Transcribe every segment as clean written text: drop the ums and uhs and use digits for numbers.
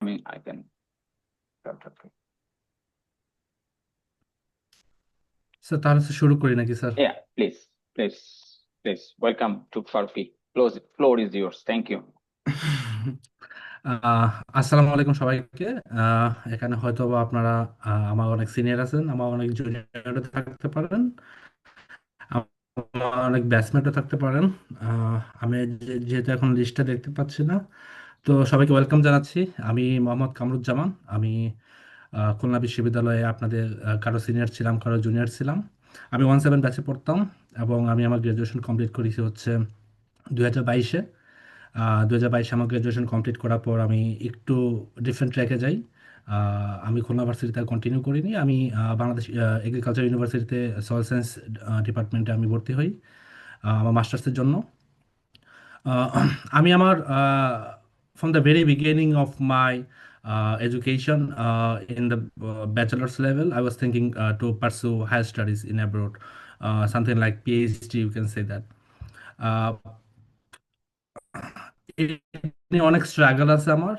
I can. Okay. Sir তাহলে তো শুরু করি নাকি sir? Yeah, please, please. Welcome to Farfi. Floor is yours. Thank you. আহ, আসসালামু আলাইকুম সবাইকে। এখানে হয়তো বা আপনারা আমার অনেক সিনিয়র আছেন, আমার অনেক জুনিয়র থাকতে পারেন, আমার অনেক ব্যাচমেটও থাকতে পারেন। আমি যেহেতু এখন লিস্টটা দেখতে পাচ্ছি না, তো সবাইকে ওয়েলকাম জানাচ্ছি। আমি মোহাম্মদ কামরুজ্জামান। আমি খুলনা বিশ্ববিদ্যালয়ে আপনাদের কারো সিনিয়র ছিলাম, কারো জুনিয়র ছিলাম। আমি 17 ব্যাচে পড়তাম এবং আমি আমার গ্রাজুয়েশন কমপ্লিট করেছি হচ্ছে 2022-এ। 2022 আমার গ্রাজুয়েশন কমপ্লিট করার পর আমি একটু ডিফারেন্ট ট্র্যাকে যাই। আমি খুলনা ভার্সিটিতে কন্টিনিউ করিনি। আমি বাংলাদেশ এগ্রিকালচার ইউনিভার্সিটিতে সয়েল সায়েন্স ডিপার্টমেন্টে আমি ভর্তি হই আমার মাস্টার্সের জন্য। আমি আমার from the very beginning of my education in the bachelor's level, I was thinking to pursue higher studies in abroad, something like PhD, you can say that. Uh, এই নিয়ে অনেক স্ট্রাগল আছে আমার।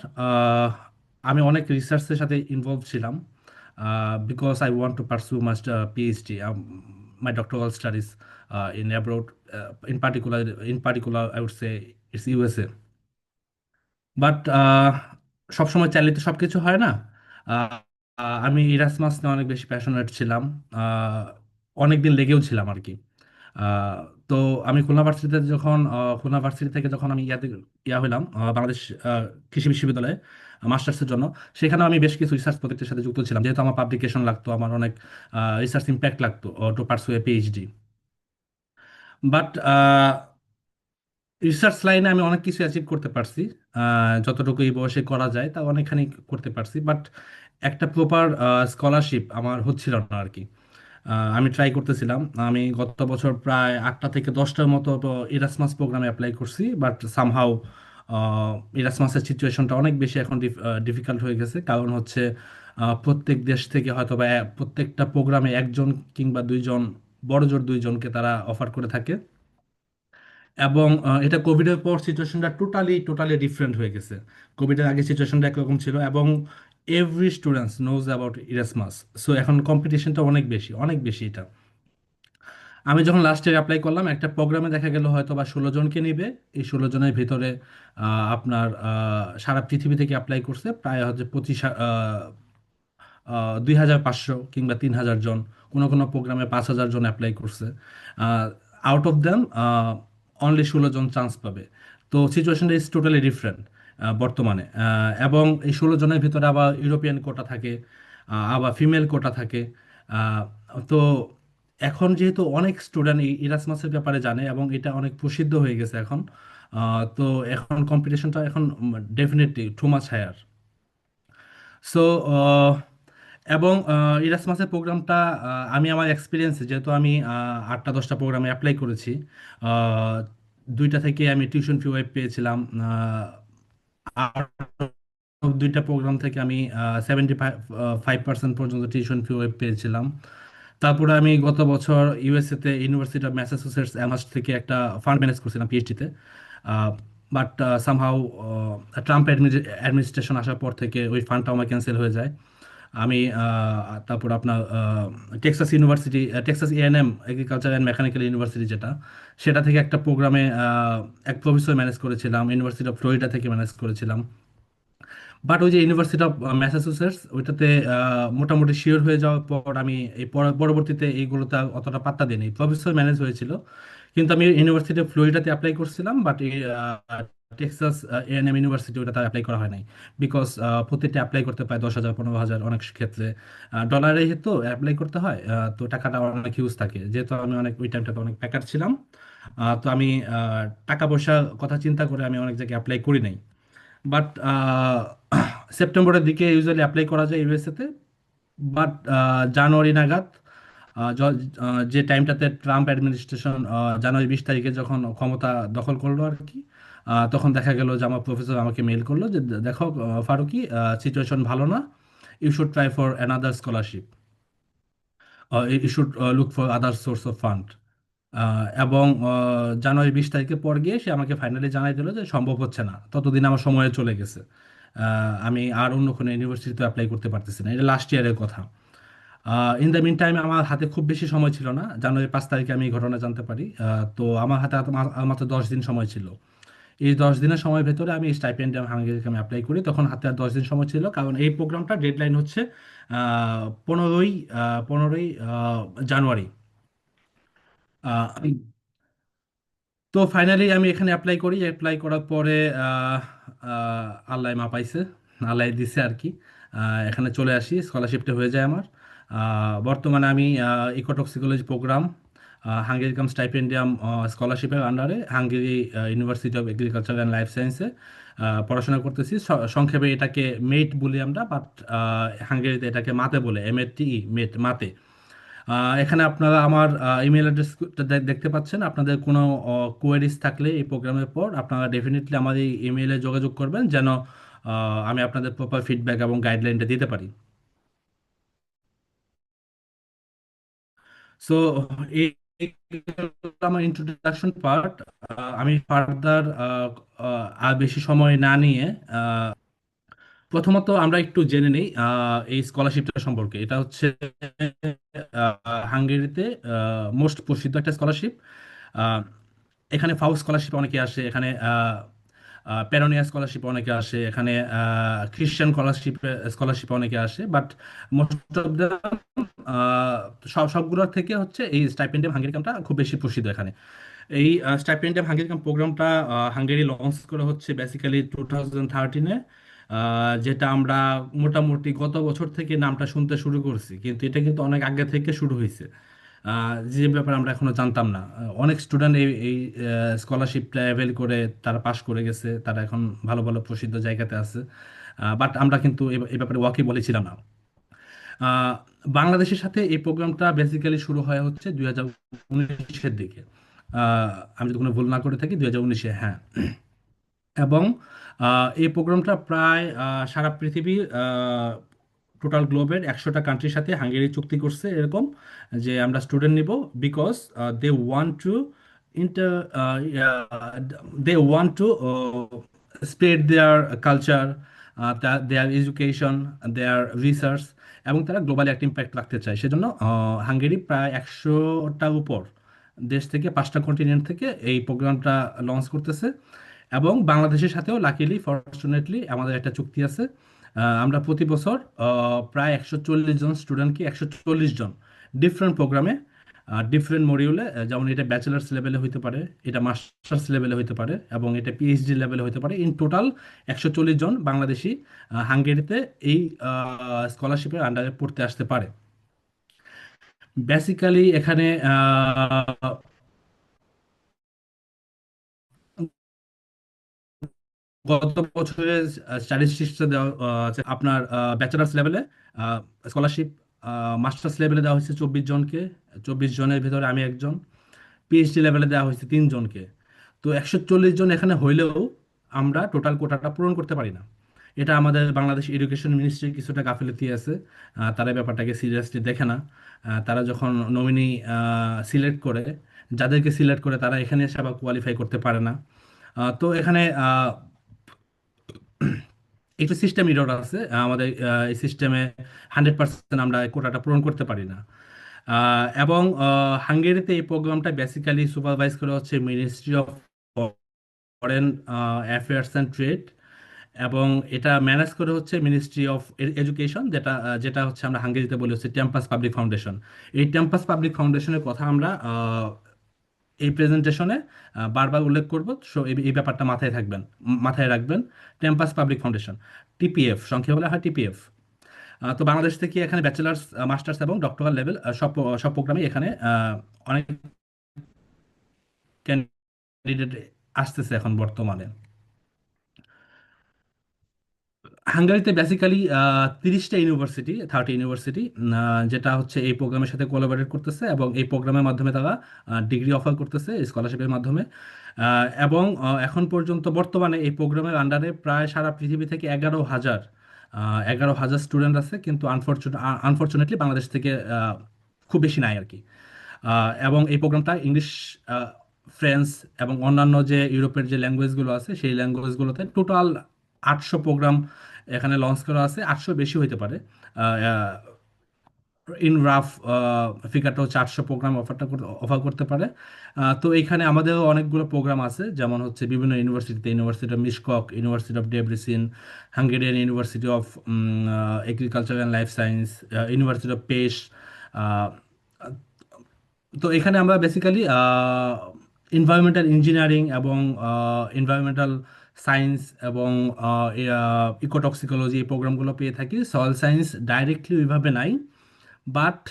আমি অনেক রিসার্চের সাথে ইনভলভ ছিলাম because I want to pursue must PhD my doctoral studies in abroad, in particular I would say it's USA. But সবসময় চাইলে তো সব কিছু হয় না। আহ, আমি ইরাসমাস নিয়ে অনেক বেশি প্যাশনেট ছিলাম, অনেক দিন লেগেও ছিলাম আর কি। আহ, তো আমি খুলনা ভার্সিটিতে যখন খুলনা ভার্সিটি থেকে যখন আমি হইলাম বাংলাদেশ কৃষি বিশ্ববিদ্যালয়ে মাস্টার্সের জন্য, সেখানে আমি বেশ কিছু রিসার্চ প্রজেক্টের সাথে যুক্ত ছিলাম, যেহেতু আমার পাবলিকেশন লাগতো, আমার অনেক রিসার্চ ইম্প্যাক্ট লাগতো to pursue a PhD. But research লাইনে আমি অনেক কিছু অ্যাচিভ করতে পারছি, যতটুকু এই বয়সে করা যায় তা অনেকখানি করতে পারছি। বাট একটা প্রপার স্কলারশিপ আমার হচ্ছিল না আর কি। আমি ট্রাই করতেছিলাম। আমি গত বছর প্রায় 8টা থেকে 10টার মতো ইরাসমাস প্রোগ্রামে অ্যাপ্লাই করছি, বাট সামহাউ ইরাসমাসের সিচুয়েশনটা অনেক বেশি এখন ডিফিকাল্ট হয়ে গেছে। কারণ হচ্ছে প্রত্যেক দেশ থেকে হয়তো বা প্রত্যেকটা প্রোগ্রামে একজন কিংবা দুইজন, বড় জোর দুইজনকে তারা অফার করে থাকে। এবং এটা কোভিডের পর সিচুয়েশনটা টোটালি টোটালি ডিফারেন্ট হয়ে গেছে। কোভিডের আগে সিচুয়েশনটা একরকম ছিল এবং every students nose about Erasmus. So এখন কম্পিটিশনটা অনেক বেশি, অনেক বেশি এটা। আমি যখন লাস্ট ইয়ার অ্যাপ্লাই করলাম, একটা প্রোগ্রামে দেখা গেল হয়তো বা 16 জনকে নিবে। এই 16 জনের ভিতরে আপনার সারা পৃথিবী থেকে অ্যাপ্লাই করছে প্রায় হচ্ছে 2500 কিংবা 3000 জন। কোনো কোনো প্রোগ্রামে 5000 জন অ্যাপ্লাই করছে। আউট অফ দ্যাম অনলি 16 জন চান্স পাবে। তো সিচুয়েশনটা ইজ টোটালি ডিফারেন্ট বর্তমানে। এবং এই 16 জনের ভিতরে আবার ইউরোপিয়ান কোটা থাকে, আবার ফিমেল কোটা থাকে। আহ, তো এখন যেহেতু অনেক স্টুডেন্ট এই ইরাসমাসের ব্যাপারে জানে এবং এটা অনেক প্রসিদ্ধ হয়ে গেছে এখন, তো এখন কম্পিটিশনটা এখন definitely too much higher. So এবং ইরাসমাসের প্রোগ্রামটা আমি আমার এক্সপিরিয়েন্সে, যেহেতু আমি 8টা 10টা প্রোগ্রামে অ্যাপ্লাই করেছি, আহ, দুইটা থেকে আমি টিউশন ফি ওয়াইভ পেয়েছিলাম। আর দুইটা প্রোগ্রাম থেকে আমি 75% পর্যন্ত টিউশন ফি ওয়াইভ পেয়েছিলাম। তারপরে আমি গত বছর ইউএসএতে ইউনিভার্সিটি অফ ম্যাসাচুসেটস অ্যামাস্ট থেকে একটা ফান্ড ম্যানেজ করছিলাম পিএইচডিতে। বাট সামহাউ ট্রাম্প অ্যাডমিনিস্ট্রেশন আসার পর থেকে ওই ফান্ডটা আমার ক্যান্সেল হয়ে যায়। আমি তারপর আপনার Texas university, Texas ANM agriculture and mechanical university যেটা, সেটা থেকে একটা প্রোগ্রামে এক প্রফেসর ম্যানেজ করেছিলাম, ইউনিভার্সিটি অফ ফ্লোরিডা থেকে ম্যানেজ করেছিলাম। বাট ওই যে ইউনিভার্সিটি অফ ম্যাসাচুসেটস ওইটাতে মোটামুটি শিওর হয়ে যাওয়ার পর আমি এই পরবর্তীতে এইগুলোতে আর অতটা পাত্তা দিইনি। প্রফেসর ম্যানেজ হয়েছিল, কিন্তু আমি ইউনিভার্সিটি অফ ফ্লোরিডাতে অ্যাপ্লাই করছিলাম, বাট এই টেক্সাস এএনএম ইউনিভার্সিটি ওটাতে অ্যাপ্লাই করা হয় নাই। বিকজ প্রত্যেকটা অ্যাপ্লাই করতে পায় 10,000 15,000, অনেক ক্ষেত্রে ডলারে তো অ্যাপ্লাই করতে হয়। তো টাকাটা অনেক হিউজ থাকে, যেহেতু আমি অনেক ওই টাইমটাতে অনেক প্যাকার ছিলাম। তো আমি টাকা পয়সার কথা চিন্তা করে আমি অনেক জায়গায় অ্যাপ্লাই করি নাই। বাট সেপ্টেম্বরের দিকে ইউজুয়ালি অ্যাপ্লাই করা যায় ইউএসএতে। বাট জানুয়ারি নাগাদ, যে টাইমটাতে ট্রাম্প অ্যাডমিনিস্ট্রেশন জানুয়ারি 20 তারিখে যখন ক্ষমতা দখল করলো আর কি, তখন দেখা গেল যে আমার প্রফেসর আমাকে মেল করলো যে দেখো ফারুকি, সিচুয়েশন ভালো না, you should try for another scholarship, you should look for other source of fund. এবং জানুয়ারি 20 তারিখের পর গিয়ে সে আমাকে ফাইনালি জানাই দিল যে সম্ভব হচ্ছে না, ততদিন আমার সময় চলে গেছে। আমি আর অন্য কোনো ইউনিভার্সিটিতে অ্যাপ্লাই করতে পারতেছি না। এটা লাস্ট ইয়ারের কথা। ইন দ্য মিন টাইম আমার হাতে খুব বেশি সময় ছিল না। জানুয়ারি 5 তারিখে আমি এই ঘটনা জানতে পারি। তো আমার হাতে আর মাত্র 10 দিন সময় ছিল। এই 10 দিনের সময়ের ভেতরে আমি স্টাইপেন্ডিয়াম হাঙ্গেরিতে আমি অ্যাপ্লাই করি। তখন হাতে আর 10 দিন সময় ছিল, কারণ এই প্রোগ্রামটা ডেডলাইন হচ্ছে 15ই জানুয়ারি। আহ, তো ফাইনালি আমি এখানে অ্যাপ্লাই করি। অ্যাপ্লাই করার পরে আহ, আল্লাহ মা পাইছে, আল্লাহ দিছে আর কি। এখানে চলে আসি, স্কলারশিপটা হয়ে যায় আমার। বর্তমানে আমি ইকোটক্সিকোলজি প্রোগ্রাম হাঙ্গেরি কাম স্টাইপেন্ডিয়াম স্কলারশিপের আন্ডারে Hungary university of agriculture and life সায়েন্সে পড়াশোনা করতেছি। সংক্ষেপে এটাকে মেট বলি আমরা, বাট হাঙ্গেরিতে এটাকে মাতে বলে, MATE, মেট, মাতে। এখানে আপনারা আমার ইমেল অ্যাড্রেসটা দেখতে পাচ্ছেন। আপনাদের কোনো কোয়েরিজ থাকলে এই প্রোগ্রামের পর আপনারা ডেফিনেটলি আমার এই ইমেইলে যোগাযোগ করবেন, যেন আমি আপনাদের প্রপার ফিডব্যাক এবং গাইডলাইনটা দিতে পারি। সো এই এই হলো আমার ইন্ট্রোডাকশন পার্ট। আমি ফার্দার আর বেশি সময় না নিয়ে প্রথমত আমরা একটু জেনে নেই এই স্কলারশিপটা সম্পর্কে। এটা হচ্ছে হাঙ্গেরিতে মোস্ট প্রসিদ্ধ একটা স্কলারশিপ। এখানে ফাউস স্কলারশিপ অনেকে আসে, এখানে প্যারোনিয়া স্কলারশিপ অনেকে আসে, এখানে খ্রিশ্চান স্কলারশিপ অনেকে আসে, বাট মোস্ট অফ দ্য সবগুলোর থেকে হচ্ছে এই স্টাইপেন্ডিয়াম হাঙ্গেরি কামটা খুব বেশি প্রসিদ্ধ এখানে। এই স্টাইপেন্ডিয়াম হাঙ্গেরি কাম প্রোগ্রামটা হাঙ্গেরি লঞ্চ করা হচ্ছে বেসিক্যালি 2013-এ। যেটা আমরা মোটামুটি গত বছর থেকে নামটা শুনতে শুরু করছি, কিন্তু এটা কিন্তু অনেক আগে থেকে শুরু হয়েছে। যে ব্যাপারে আমরা এখনো জানতাম না। অনেক স্টুডেন্ট এই এই স্কলারশিপটা অ্যাভেল করে তারা পাশ করে গেছে, তারা এখন ভালো ভালো প্রসিদ্ধ জায়গাতে আছে। বাট আমরা কিন্তু এই ব্যাপারে ওয়াকি বলেছিলাম না। আহ, বাংলাদেশের সাথে এই প্রোগ্রামটা বেসিক্যালি শুরু হয় হচ্ছে 2019-এর দিকে। আমি যদি কোনো ভুল না করে থাকি, 2019-এ, হ্যাঁ। এবং এই প্রোগ্রামটা প্রায় সারা পৃথিবীর টোটাল গ্লোবের 100টা কান্ট্রির সাথে হাঙ্গেরি চুক্তি করছে এরকম, যে আমরা স্টুডেন্ট নিব, because they want to inter they want to spread their culture, their education, their research, এবং তারা গ্লোবালি একটা ইম্প্যাক্ট রাখতে চায়। সেজন্য হাঙ্গেরি প্রায় 100টার উপর দেশ থেকে, 5টা কন্টিনেন্ট থেকে এই প্রোগ্রামটা লঞ্চ করতেছে। এবং বাংলাদেশের সাথেও লাকিলি ফরচুনেটলি আমাদের একটা চুক্তি আছে। আমরা প্রতি বছর প্রায় 140 জন স্টুডেন্টকে, 140 জন ডিফারেন্ট প্রোগ্রামে, ডিফারেন্ট মডিউলে, যেমন এটা ব্যাচেলার্স লেভেলে হইতে পারে, এটা মাস্টার্স লেভেলে হইতে পারে, এবং এটা PhD লেভেলে হইতে পারে। ইন টোটাল 140 জন বাংলাদেশি হাঙ্গেরিতে এই স্কলারশিপের আন্ডারে পড়তে আসতে পারে। বেসিক্যালি এখানে গত বছরের স্ট্যাটিস্টিক্সটা দেওয়া আছে। আপনার ব্যাচেলার্স লেভেলে স্কলারশিপ মাস্টার্স লেভেলে দেওয়া হয়েছে 24 জনকে, 24 জনের ভিতরে আমি একজন। PhD লেভেলে দেওয়া হয়েছে 3 জনকে। তো 140 জন এখানে হইলেও আমরা টোটাল কোটাটা পূরণ করতে পারি না। এটা আমাদের বাংলাদেশ এডুকেশন মিনিস্ট্রির কিছুটা গাফিলতি আছে। তারা ব্যাপারটাকে সিরিয়াসলি দেখে না। তারা যখন নমিনি সিলেক্ট করে, যাদেরকে সিলেক্ট করে, তারা এখানে এসে আবার কোয়ালিফাই করতে পারে না। তো এখানে একটু সিস্টেম ইরর আছে আমাদের। এই সিস্টেমে 100% আমরা এই কোটাটা পূরণ করতে পারি না। এবং হাঙ্গেরিতে এই প্রোগ্রামটা বেসিক্যালি সুপারভাইজ করে হচ্ছে ministry of foreign affairs and trade, এবং এটা ম্যানেজ করে হচ্ছে মিনিস্ট্রি অফ এডুকেশন, যেটা হচ্ছে আমরা হাঙ্গেরিতে বলি হচ্ছে টেম্পাস পাবলিক ফাউন্ডেশন। এই টেম্পাস পাবলিক ফাউন্ডেশনের কথা আমরা এই প্রেজেন্টেশনে বারবার উল্লেখ করব। সো এই ব্যাপারটা মাথায় থাকবেন, মাথায় রাখবেন। টেম্পাস পাবলিক ফাউন্ডেশন, TPF সংক্ষেপে বলা হয়, TPF। তো বাংলাদেশ থেকে এখানে ব্যাচেলার্স, মাস্টার্স এবং ডক্টরাল লেভেল সব সব প্রোগ্রামে এখানে অনেক ক্যান্ডিডেট আসতেছে এখন বর্তমানে। হাঙ্গারিতে বেসিক্যালি 30টা ইউনিভার্সিটি, যেটা হচ্ছে এই প্রোগ্রামের সাথে কোলাবোরেট করতেছে, এবং এই প্রোগ্রামের মাধ্যমে তারা ডিগ্রি অফার করতেছে স্কলারশিপের মাধ্যমে। এবং এখন পর্যন্ত বর্তমানে এই প্রোগ্রামের আন্ডারে প্রায় সারা পৃথিবী থেকে 11,000 স্টুডেন্ট আছে, কিন্তু আনফর্চুনেটলি বাংলাদেশ থেকে খুব বেশি নাই আর কি। এবং এই প্রোগ্রামটা ইংলিশ, ফ্রেঞ্চ এবং অন্যান্য যে ইউরোপের যে ল্যাঙ্গুয়েজগুলো আছে সেই ল্যাঙ্গুয়েজগুলোতে টোটাল 800 প্রোগ্রাম এখানে লঞ্চ করা আছে, 800 বেশি হইতে পারে। ইন রাফ ফিগারটা হচ্ছে 800 প্রোগ্রাম অফার করতে পারে। তো এখানে আমাদেরও অনেকগুলো প্রোগ্রাম আছে, যেমন হচ্ছে বিভিন্ন ইউনিভার্সিটিতে, university of Miskolc, university of Debrecen, Hungarian university of agriculture and life science, university of Pecs. তো এখানে আমরা বেসিক্যালি এনভায়রনমেন্টাল ইঞ্জিনিয়ারিং এবং এনভায়রনমেন্টাল সায়েন্স এবং ইকোটক্সিকোলজি এই প্রোগ্রামগুলো পেয়ে থাকি। সয়েল সায়েন্স ডাইরেক্টলি ওইভাবে নাই, বাট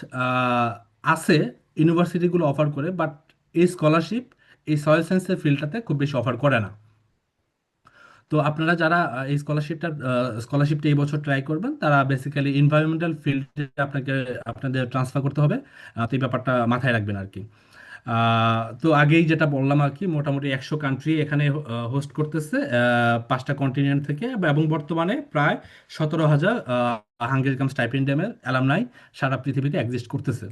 আছে, ইউনিভার্সিটিগুলো অফার করে, বাট এই স্কলারশিপ এই সয়েল সায়েন্সের ফিল্ডটাতে খুব বেশি অফার করে না। তো আপনারা যারা এই স্কলারশিপটা এই বছর ট্রাই করবেন, তারা বেসিক্যালি এনভায়রনমেন্টাল ফিল্ডে আপনাদের ট্রান্সফার করতে হবে। তো এই ব্যাপারটা মাথায় রাখবেন আর কি। তো আগেই যেটা বললাম আর কি, মোটামুটি 100 কান্ট্রি এখানে হোস্ট করতেছে, 5টা কন্টিনেন্ট থেকে, এবং বর্তমানে প্রায় 17,000 হাঙ্গেরি কাম স্টাইপেন্ডিয়ামের অ্যালামনাই সারা পৃথিবীতে এক্সিস্ট করতেছে।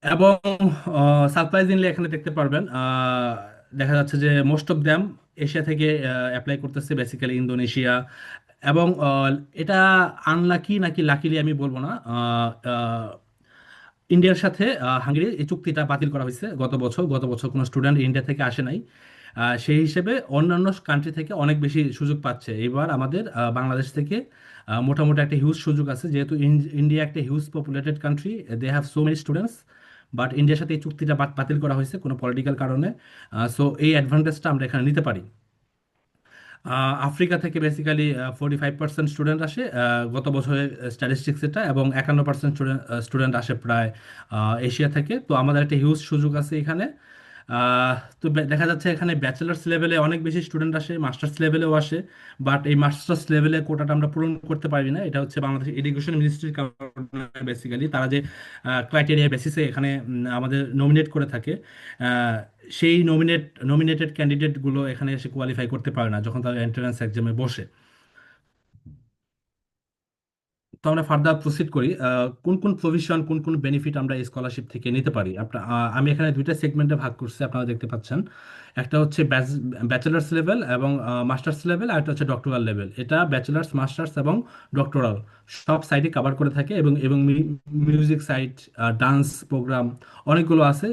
এবং সারপ্রাইজিংলি এখানে দেখতে পারবেন, দেখা যাচ্ছে যে মোস্ট অফ দ্যাম এশিয়া থেকে অ্যাপ্লাই করতেছে, বেসিক্যালি ইন্দোনেশিয়া। এবং এটা আনলাকি নাকি লাকিলি আমি বলবো না, ইন্ডিয়ার সাথে হাঙ্গেরির এই চুক্তিটা বাতিল করা হয়েছে গত বছর কোনো স্টুডেন্ট ইন্ডিয়া থেকে আসে নাই। সেই হিসেবে অন্যান্য কান্ট্রি থেকে অনেক বেশি সুযোগ পাচ্ছে। এবার আমাদের বাংলাদেশ থেকে মোটামুটি একটা হিউজ সুযোগ আছে, যেহেতু ইন্ডিয়া একটা huge populated country, they have so many students. But ইন্ডিয়ার সাথে এই চুক্তিটা বাতিল করা হয়েছে কোনো পলিটিক্যাল কারণে। সো এই অ্যাডভান্টেজটা আমরা এখানে নিতে পারি। আফ্রিকা থেকে বেসিক্যালি 45% স্টুডেন্ট আসে গত বছরের স্ট্যাটিস্টিক্স এটা, এবং 51% স্টুডেন্ট আসে প্রায় এশিয়া থেকে। তো আমাদের একটা হিউজ সুযোগ আছে এখানে। আহ, তো দেখা যাচ্ছে এখানে ব্যাচেলার্স লেভেলে অনেক বেশি স্টুডেন্ট আসে, মাস্টার্স লেভেলেও আসে। বাট এই মাস্টার্স লেভেলে কোটাটা আমরা পূরণ করতে পারি না, এটা হচ্ছে বাংলাদেশ এডুকেশন মিনিস্ট্রির কারণে। বেসিক্যালি তারা যে ক্রাইটেরিয়া বেসিসে এখানে আমাদের নমিনেট করে থাকে, আহ, সেই নমিনেটেড ক্যান্ডিডেটগুলো এখানে এসে কোয়ালিফাই করতে পারে না যখন তারা এন্ট্রান্স এক্সামে বসে। তো আমরা ফার্দার প্রসিড করি, কোন কোন প্রভিশন, কোন কোন বেনিফিট আমরা এই স্কলারশিপ থেকে নিতে পারি। আমি এখানে দুইটা সেগমেন্টে ভাগ করছি, আপনারা দেখতে পাচ্ছেন। একটা হচ্ছে ব্যাচেলার্স লেভেল এবং মাস্টার্স লেভেল, আর একটা হচ্ছে ডক্টরাল লেভেল। এটা ব্যাচেলার্স, মাস্টার্স এবং ডক্টরাল সব সাইডে কভার করে থাকে। এবং মিউজিক সাইট, ডান্স প্রোগ্রাম অনেকগুলো আছে,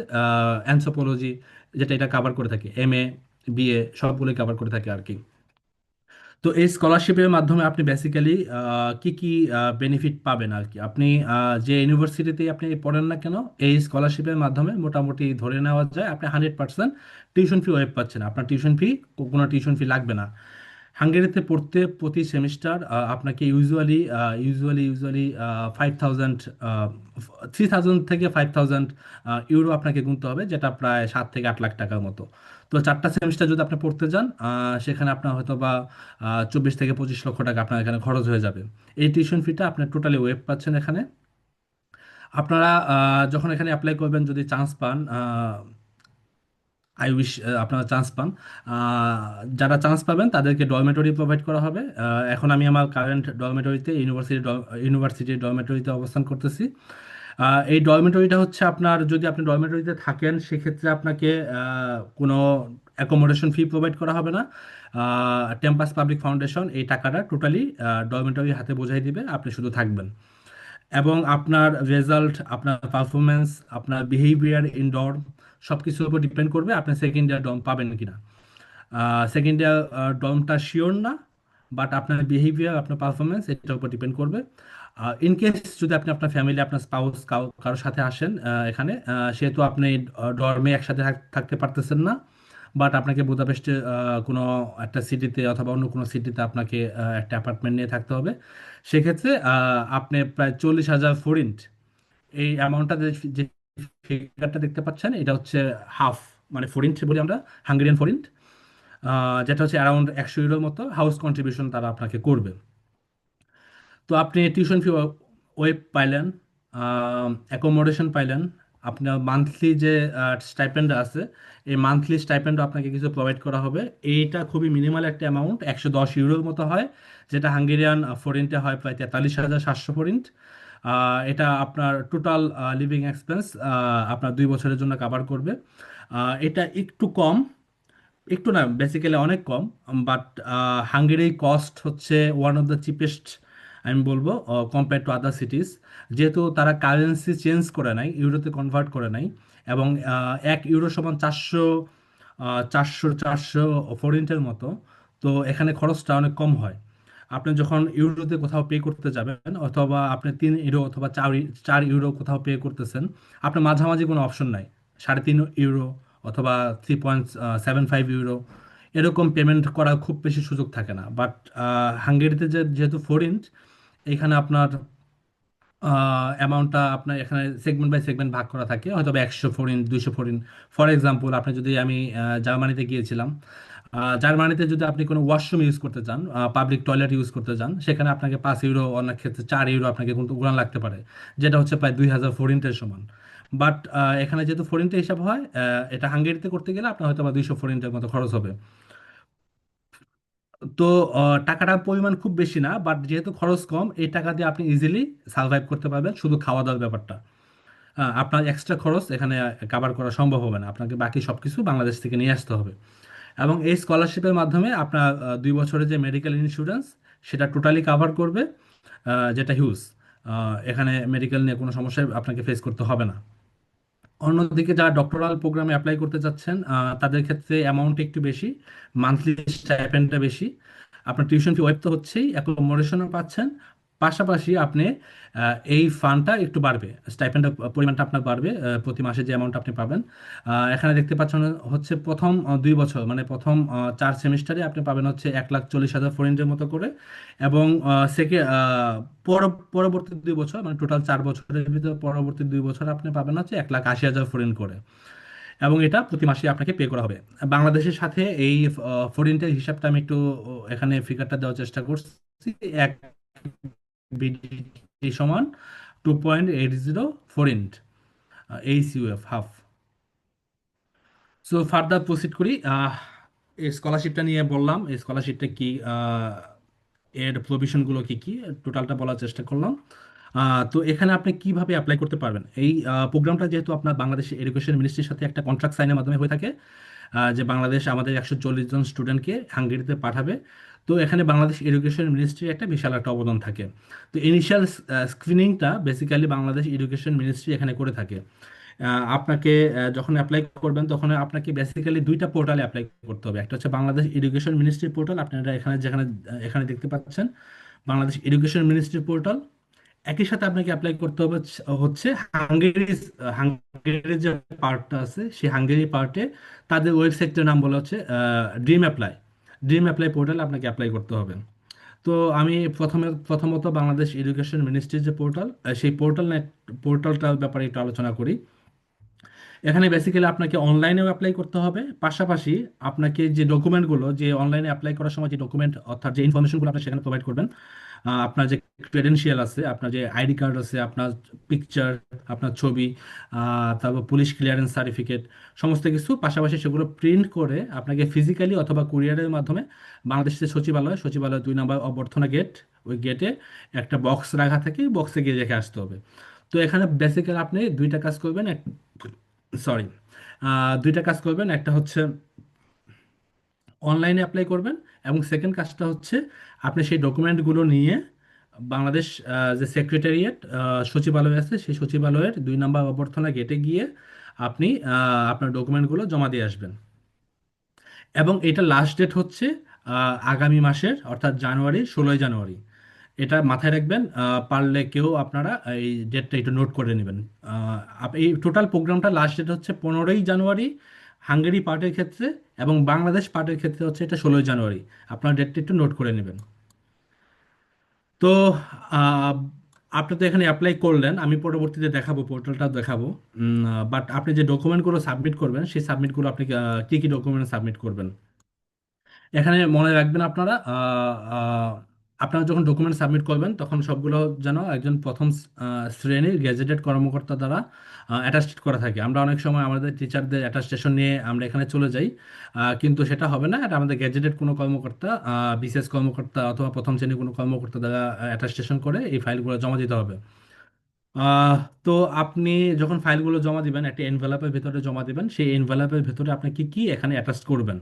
অ্যানথ্রোপোলজি যেটা এটা কভার করে থাকে, এমএ, বিএ সবগুলোই কভার করে থাকে আর কি। তো এই স্কলারশিপের মাধ্যমে আপনি বেসিক্যালি কি কি বেনিফিট পাবেন আর কি। আপনি যে ইউনিভার্সিটিতে আপনি পড়েন না কেন, এই স্কলারশিপের মাধ্যমে মোটামুটি ধরে নেওয়া যায় আপনি 100% টিউশন ফি ওয়েভ পাচ্ছেন। আপনার টিউশন ফি, কোনো টিউশন ফি লাগবে না। হাঙ্গেরিতে পড়তে প্রতি সেমিস্টার আপনাকে ইউজুয়ালি 5,000, 3,000 থেকে 5,000 ইউরো আপনাকে গুনতে হবে, যেটা প্রায় 7 থেকে 8 লাখ টাকার মতো। তো 4টা সেমিস্টার যদি আপনি পড়তে যান, সেখানে আপনার হয়তো বা 24 থেকে 25 লক্ষ টাকা আপনার এখানে খরচ হয়ে যাবে। এই টিউশন ফিটা আপনি টোটালি ওয়েভ পাচ্ছেন এখানে। আপনারা যখন এখানে অ্যাপ্লাই করবেন, যদি চান্স পান, আই উইশ আপনারা চান্স পান, যারা চান্স পাবেন তাদেরকে ডরমেটরি প্রোভাইড করা হবে। এখন আমি আমার কারেন্ট ডরমেটরিতে, ইউনিভার্সিটির ডরমেটরিতে অবস্থান করতেছি। এই ডরমেটরিটা হচ্ছে আপনার, যদি আপনি ডরমেটরিতে থাকেন সেক্ষেত্রে আপনাকে কোনো অ্যাকোমোডেশন ফি প্রোভাইড করা হবে না। টেম্পাস পাবলিক ফাউন্ডেশন এই টাকাটা টোটালি ডরমেটরি হাতে বোঝাই দিবে, আপনি শুধু থাকবেন। এবং আপনার রেজাল্ট, আপনার পারফরমেন্স, আপনার বিহেভিয়ার ইনডোর সব কিছুর উপর ডিপেন্ড করবে আপনি সেকেন্ড ইয়ার ডর্ম পাবেন কিনা। সেকেন্ড ইয়ার ডর্মটা শিওর না, বাট আপনার বিহেভিয়ার, আপনার পারফরমেন্স এটার উপর ডিপেন্ড করবে। ইন কেস যদি আপনি আপনার ফ্যামিলি, আপনার স্পাউস কারোর সাথে আসেন এখানে, সেহেতু আপনি ডর্মে একসাথে থাকতে পারতেছেন না, বাট আপনাকে বুদাপেস্টে কোনো একটা সিটিতে অথবা অন্য কোনো সিটিতে আপনাকে একটা অ্যাপার্টমেন্ট নিয়ে থাকতে হবে। সেক্ষেত্রে আপনি প্রায় 40,000 ফরিন্ট, এই অ্যামাউন্টটা যে ফিগারটা দেখতে পাচ্ছেন, এটা হচ্ছে হাফ, মানে ফরিন্ট বলি আমরা, হাঙ্গেরিয়ান ফরিন্ট, যেটা হচ্ছে অ্যারাউন্ড 100 ইউরোর মতো হাউস কন্ট্রিবিউশন তারা আপনাকে করবে। তো আপনি টিউশন ফি ওয়েব পাইলেন, অ্যাকোমোডেশন পাইলেন, আপনার মান্থলি যে স্টাইপেন্ড আছে, এই মান্থলি স্টাইপেন্ডও আপনাকে কিছু প্রোভাইড করা হবে। এইটা খুবই মিনিমাল একটা অ্যামাউন্ট, 110 ইউরোর মতো হয়, যেটা হাঙ্গেরিয়ান ফরিন্টে হয় প্রায় 43,700 ফরিন্ট। এটা আপনার টোটাল লিভিং এক্সপেন্স আপনার 2 বছরের জন্য কাভার করবে। এটা একটু কম, একটু না, বেসিক্যালি অনেক কম। বাট হাঙ্গেরি কস্ট হচ্ছে ওয়ান অফ দ্য চিপেস্ট আমি বলবো, কম্পেয়ার টু আদার সিটিজ। যেহেতু তারা কারেন্সি চেঞ্জ করে নাই, ইউরোতে কনভার্ট করে নাই, এবং 1 ইউরো সমান 400 ফরিন্টের মতো। তো এখানে খরচটা অনেক কম হয়। আপনি যখন ইউরোতে কোথাও পে করতে যাবেন, অথবা আপনি 3 ইউরো অথবা 4 ইউরো কোথাও পে করতেছেন, আপনার মাঝামাঝি কোনো অপশন নাই। 3.5 ইউরো অথবা 3.75 ইউরো এরকম পেমেন্ট করার খুব বেশি সুযোগ থাকে না। বাট হাঙ্গেরিতে যেহেতু ফরেন্ট, এখানে আপনার অ্যামাউন্টটা আপনার এখানে সেগমেন্ট বাই সেগমেন্ট ভাগ করা থাকে, হয়তো বা 100 ফরিন, 200 ফরিন। ফর এক্সাম্পল, আপনি যদি, আমি জার্মানিতে গিয়েছিলাম, জার্মানিতে যদি আপনি কোনো ওয়াশরুম ইউজ করতে চান, পাবলিক টয়লেট ইউজ করতে চান, সেখানে আপনাকে 5 ইউরো, অনেক ক্ষেত্রে 4 ইউরো আপনাকে কিন্তু উড়ান লাগতে পারে, যেটা হচ্ছে প্রায় 2000 ফরিন্টের সমান। বাট এখানে যেহেতু ফরিন্টে হিসাব হয়, এটা হাঙ্গেরিতে করতে গেলে আপনার হয়তো বা 200 ফরিন্টের মতো খরচ হবে। তো টাকাটার পরিমাণ খুব বেশি না, বাট যেহেতু খরচ কম, এই টাকা দিয়ে আপনি ইজিলি সার্ভাইভ করতে পারবেন, শুধু খাওয়া দাওয়ার ব্যাপারটা। আপনার এক্সট্রা খরচ এখানে কাভার করা সম্ভব হবে না, আপনাকে বাকি সব কিছু বাংলাদেশ থেকে নিয়ে আসতে হবে। এবং এই স্কলারশিপের মাধ্যমে আপনার 2 বছরের যে মেডিকেল ইন্স্যুরেন্স, সেটা টোটালি কাভার করবে, যেটা হিউজ। এখানে মেডিকেল নিয়ে কোনো সমস্যায় আপনাকে ফেস করতে হবে না। অন্যদিকে যারা ডক্টরাল প্রোগ্রামে অ্যাপ্লাই করতে চাচ্ছেন, তাদের ক্ষেত্রে অ্যামাউন্ট একটু বেশি, মান্থলি স্টাইপেন্ডটা বেশি। আপনার টিউশন ফি ওয়েব তো হচ্ছেই, অ্যাকোমোডেশনও পাচ্ছেন। পাশাপাশি আপনি এই ফান্ডটা একটু বাড়বে, স্টাইপেন্ডের পরিমাণটা আপনার বাড়বে, প্রতি মাসে যে অ্যামাউন্ট আপনি পাবেন। এখানে দেখতে পাচ্ছেন হচ্ছে প্রথম 2 বছর, মানে প্রথম 4 সেমিস্টারে আপনি পাবেন হচ্ছে 1,40,000 ফরেনের মতো করে। এবং পরবর্তী 2 বছর, মানে টোটাল 4 বছরের ভিতরে পরবর্তী 2 বছর আপনি পাবেন হচ্ছে 1,80,000 ফরেন করে। এবং এটা প্রতি মাসে আপনাকে পে করা হবে। বাংলাদেশের সাথে এই ফরেনটের হিসাবটা আমি একটু এখানে ফিগারটা দেওয়ার চেষ্টা করছি। এক বিডি সমান 2.80 ফরেন্ট, HUF half. So further proceed করি। এই স্কলারশিপটা নিয়ে বললাম, এই স্কলারশিপটা কি, এর প্রভিশনগুলো কি কি, টোটালটা বলার চেষ্টা করলাম। তো এখানে আপনি কিভাবে অ্যাপ্লাই করতে পারবেন, এই প্রোগ্রামটা যেহেতু আপনার বাংলাদেশ এডুকেশন মিনিস্ট্রির সাথে একটা কন্ট্রাক্ট সাইনের মাধ্যমে হয়ে থাকে, যে বাংলাদেশ আমাদের 140 জন স্টুডেন্টকে হাঙ্গেরিতে পাঠাবে। তো এখানে বাংলাদেশ এডুকেশন মিনিস্ট্রির একটা বিশাল একটা অবদান থাকে। তো ইনিশিয়াল স্ক্রিনিংটা বেসিক্যালি বাংলাদেশ এডুকেশন মিনিস্ট্রি এখানে করে থাকে। আপনাকে যখন অ্যাপ্লাই করবেন, তখন আপনাকে বেসিক্যালি 2টা পোর্টালে অ্যাপ্লাই করতে হবে। একটা হচ্ছে বাংলাদেশ এডুকেশন মিনিস্ট্রি পোর্টাল, আপনারা এখানে যেখানে এখানে দেখতে পাচ্ছেন, বাংলাদেশ এডুকেশন মিনিস্ট্রি পোর্টাল। একই সাথে আপনাকে অ্যাপ্লাই করতে হবে হচ্ছে হাঙ্গেরি। হাঙ্গেরির যে পার্টটা আছে, সেই হাঙ্গেরি পার্টে তাদের ওয়েবসাইটের নাম বলা হচ্ছে ড্রিম অ্যাপ্লাই। ড্রিম অ্যাপ্লাই পোর্টালে আপনাকে অ্যাপ্লাই করতে হবে। তো আমি প্রথমত বাংলাদেশ এডুকেশন মিনিস্ট্রির যে পোর্টাল, সেই পোর্টালটার ব্যাপারে একটু আলোচনা করি। এখানে বেসিক্যালি আপনাকে অনলাইনেও অ্যাপ্লাই করতে হবে, পাশাপাশি আপনাকে যে ডকুমেন্টগুলো, যে অনলাইনে অ্যাপ্লাই করার সময় যে ডকুমেন্ট, অর্থাৎ যে ইনফরমেশনগুলো আপনি সেখানে প্রোভাইড করবেন, আপনার যে ক্রেডেনশিয়াল আছে, আপনার যে আইডি কার্ড আছে, আপনার পিকচার, আপনার ছবি, তারপর পুলিশ ক্লিয়ারেন্স সার্টিফিকেট, সমস্ত কিছু, পাশাপাশি সেগুলো প্রিন্ট করে আপনাকে ফিজিক্যালি অথবা কুরিয়ারের মাধ্যমে বাংলাদেশের সচিবালয় 2 নম্বর অভ্যর্থনা গেট, ওই গেটে একটা বক্স রাখা থাকে, বক্সে গিয়ে রেখে আসতে হবে। তো এখানে বেসিক্যালি আপনি 2টা কাজ করবেন। সরি, 2টা কাজ করবেন। একটা হচ্ছে অনলাইনে অ্যাপ্লাই করবেন, এবং সেকেন্ড কাজটা হচ্ছে আপনি সেই ডকুমেন্টগুলো নিয়ে বাংলাদেশ যে সেক্রেটারিয়েট সচিবালয় আছে, সেই সচিবালয়ের 2 নম্বর অভ্যর্থনা গেটে গিয়ে আপনি আপনার ডকুমেন্টগুলো জমা দিয়ে আসবেন। এবং এটা লাস্ট ডেট হচ্ছে আগামী মাসের, অর্থাৎ জানুয়ারি, 16ই জানুয়ারি। এটা মাথায় রাখবেন, পারলে কেউ আপনারা এই ডেটটা একটু নোট করে নেবেন। এই টোটাল প্রোগ্রামটা লাস্ট ডেট হচ্ছে 15ই জানুয়ারি হাঙ্গেরি পার্টের ক্ষেত্রে, এবং বাংলাদেশ পার্টের ক্ষেত্রে হচ্ছে এটা 16ই জানুয়ারি। আপনার ডেটটা একটু নোট করে নেবেন। তো আহ, আপনি তো এখানে অ্যাপ্লাই করলেন, আমি পরবর্তীতে দেখাবো, পোর্টালটা দেখাবো। বাট আপনি যে ডকুমেন্টগুলো সাবমিট করবেন, সেই সাবমিটগুলো আপনি কি কি ডকুমেন্ট সাবমিট করবেন, এখানে মনে রাখবেন আপনারা। আপনারা যখন ডকুমেন্ট সাবমিট করবেন, তখন সবগুলো যেন একজন প্রথম শ্রেণীর গেজেটেড কর্মকর্তা দ্বারা অ্যাটাস্টেড করা থাকে। আমরা অনেক সময় আমাদের টিচারদের অ্যাটাস্টেশন নিয়ে আমরা এখানে চলে যাই, কিন্তু সেটা হবে না। এটা আমাদের গেজেটেড কোনো কর্মকর্তা, বিশেষ কর্মকর্তা অথবা প্রথম শ্রেণীর কোনো কর্মকর্তা দ্বারা অ্যাটাস্টেশন করে এই ফাইলগুলো জমা দিতে হবে। আহ, তো আপনি যখন ফাইলগুলো জমা দিবেন, একটা এনভেলাপের ভেতরে জমা দিবেন। সেই এনভেলাপের ভেতরে আপনি কি কি এখানে অ্যাটাচ করবেন,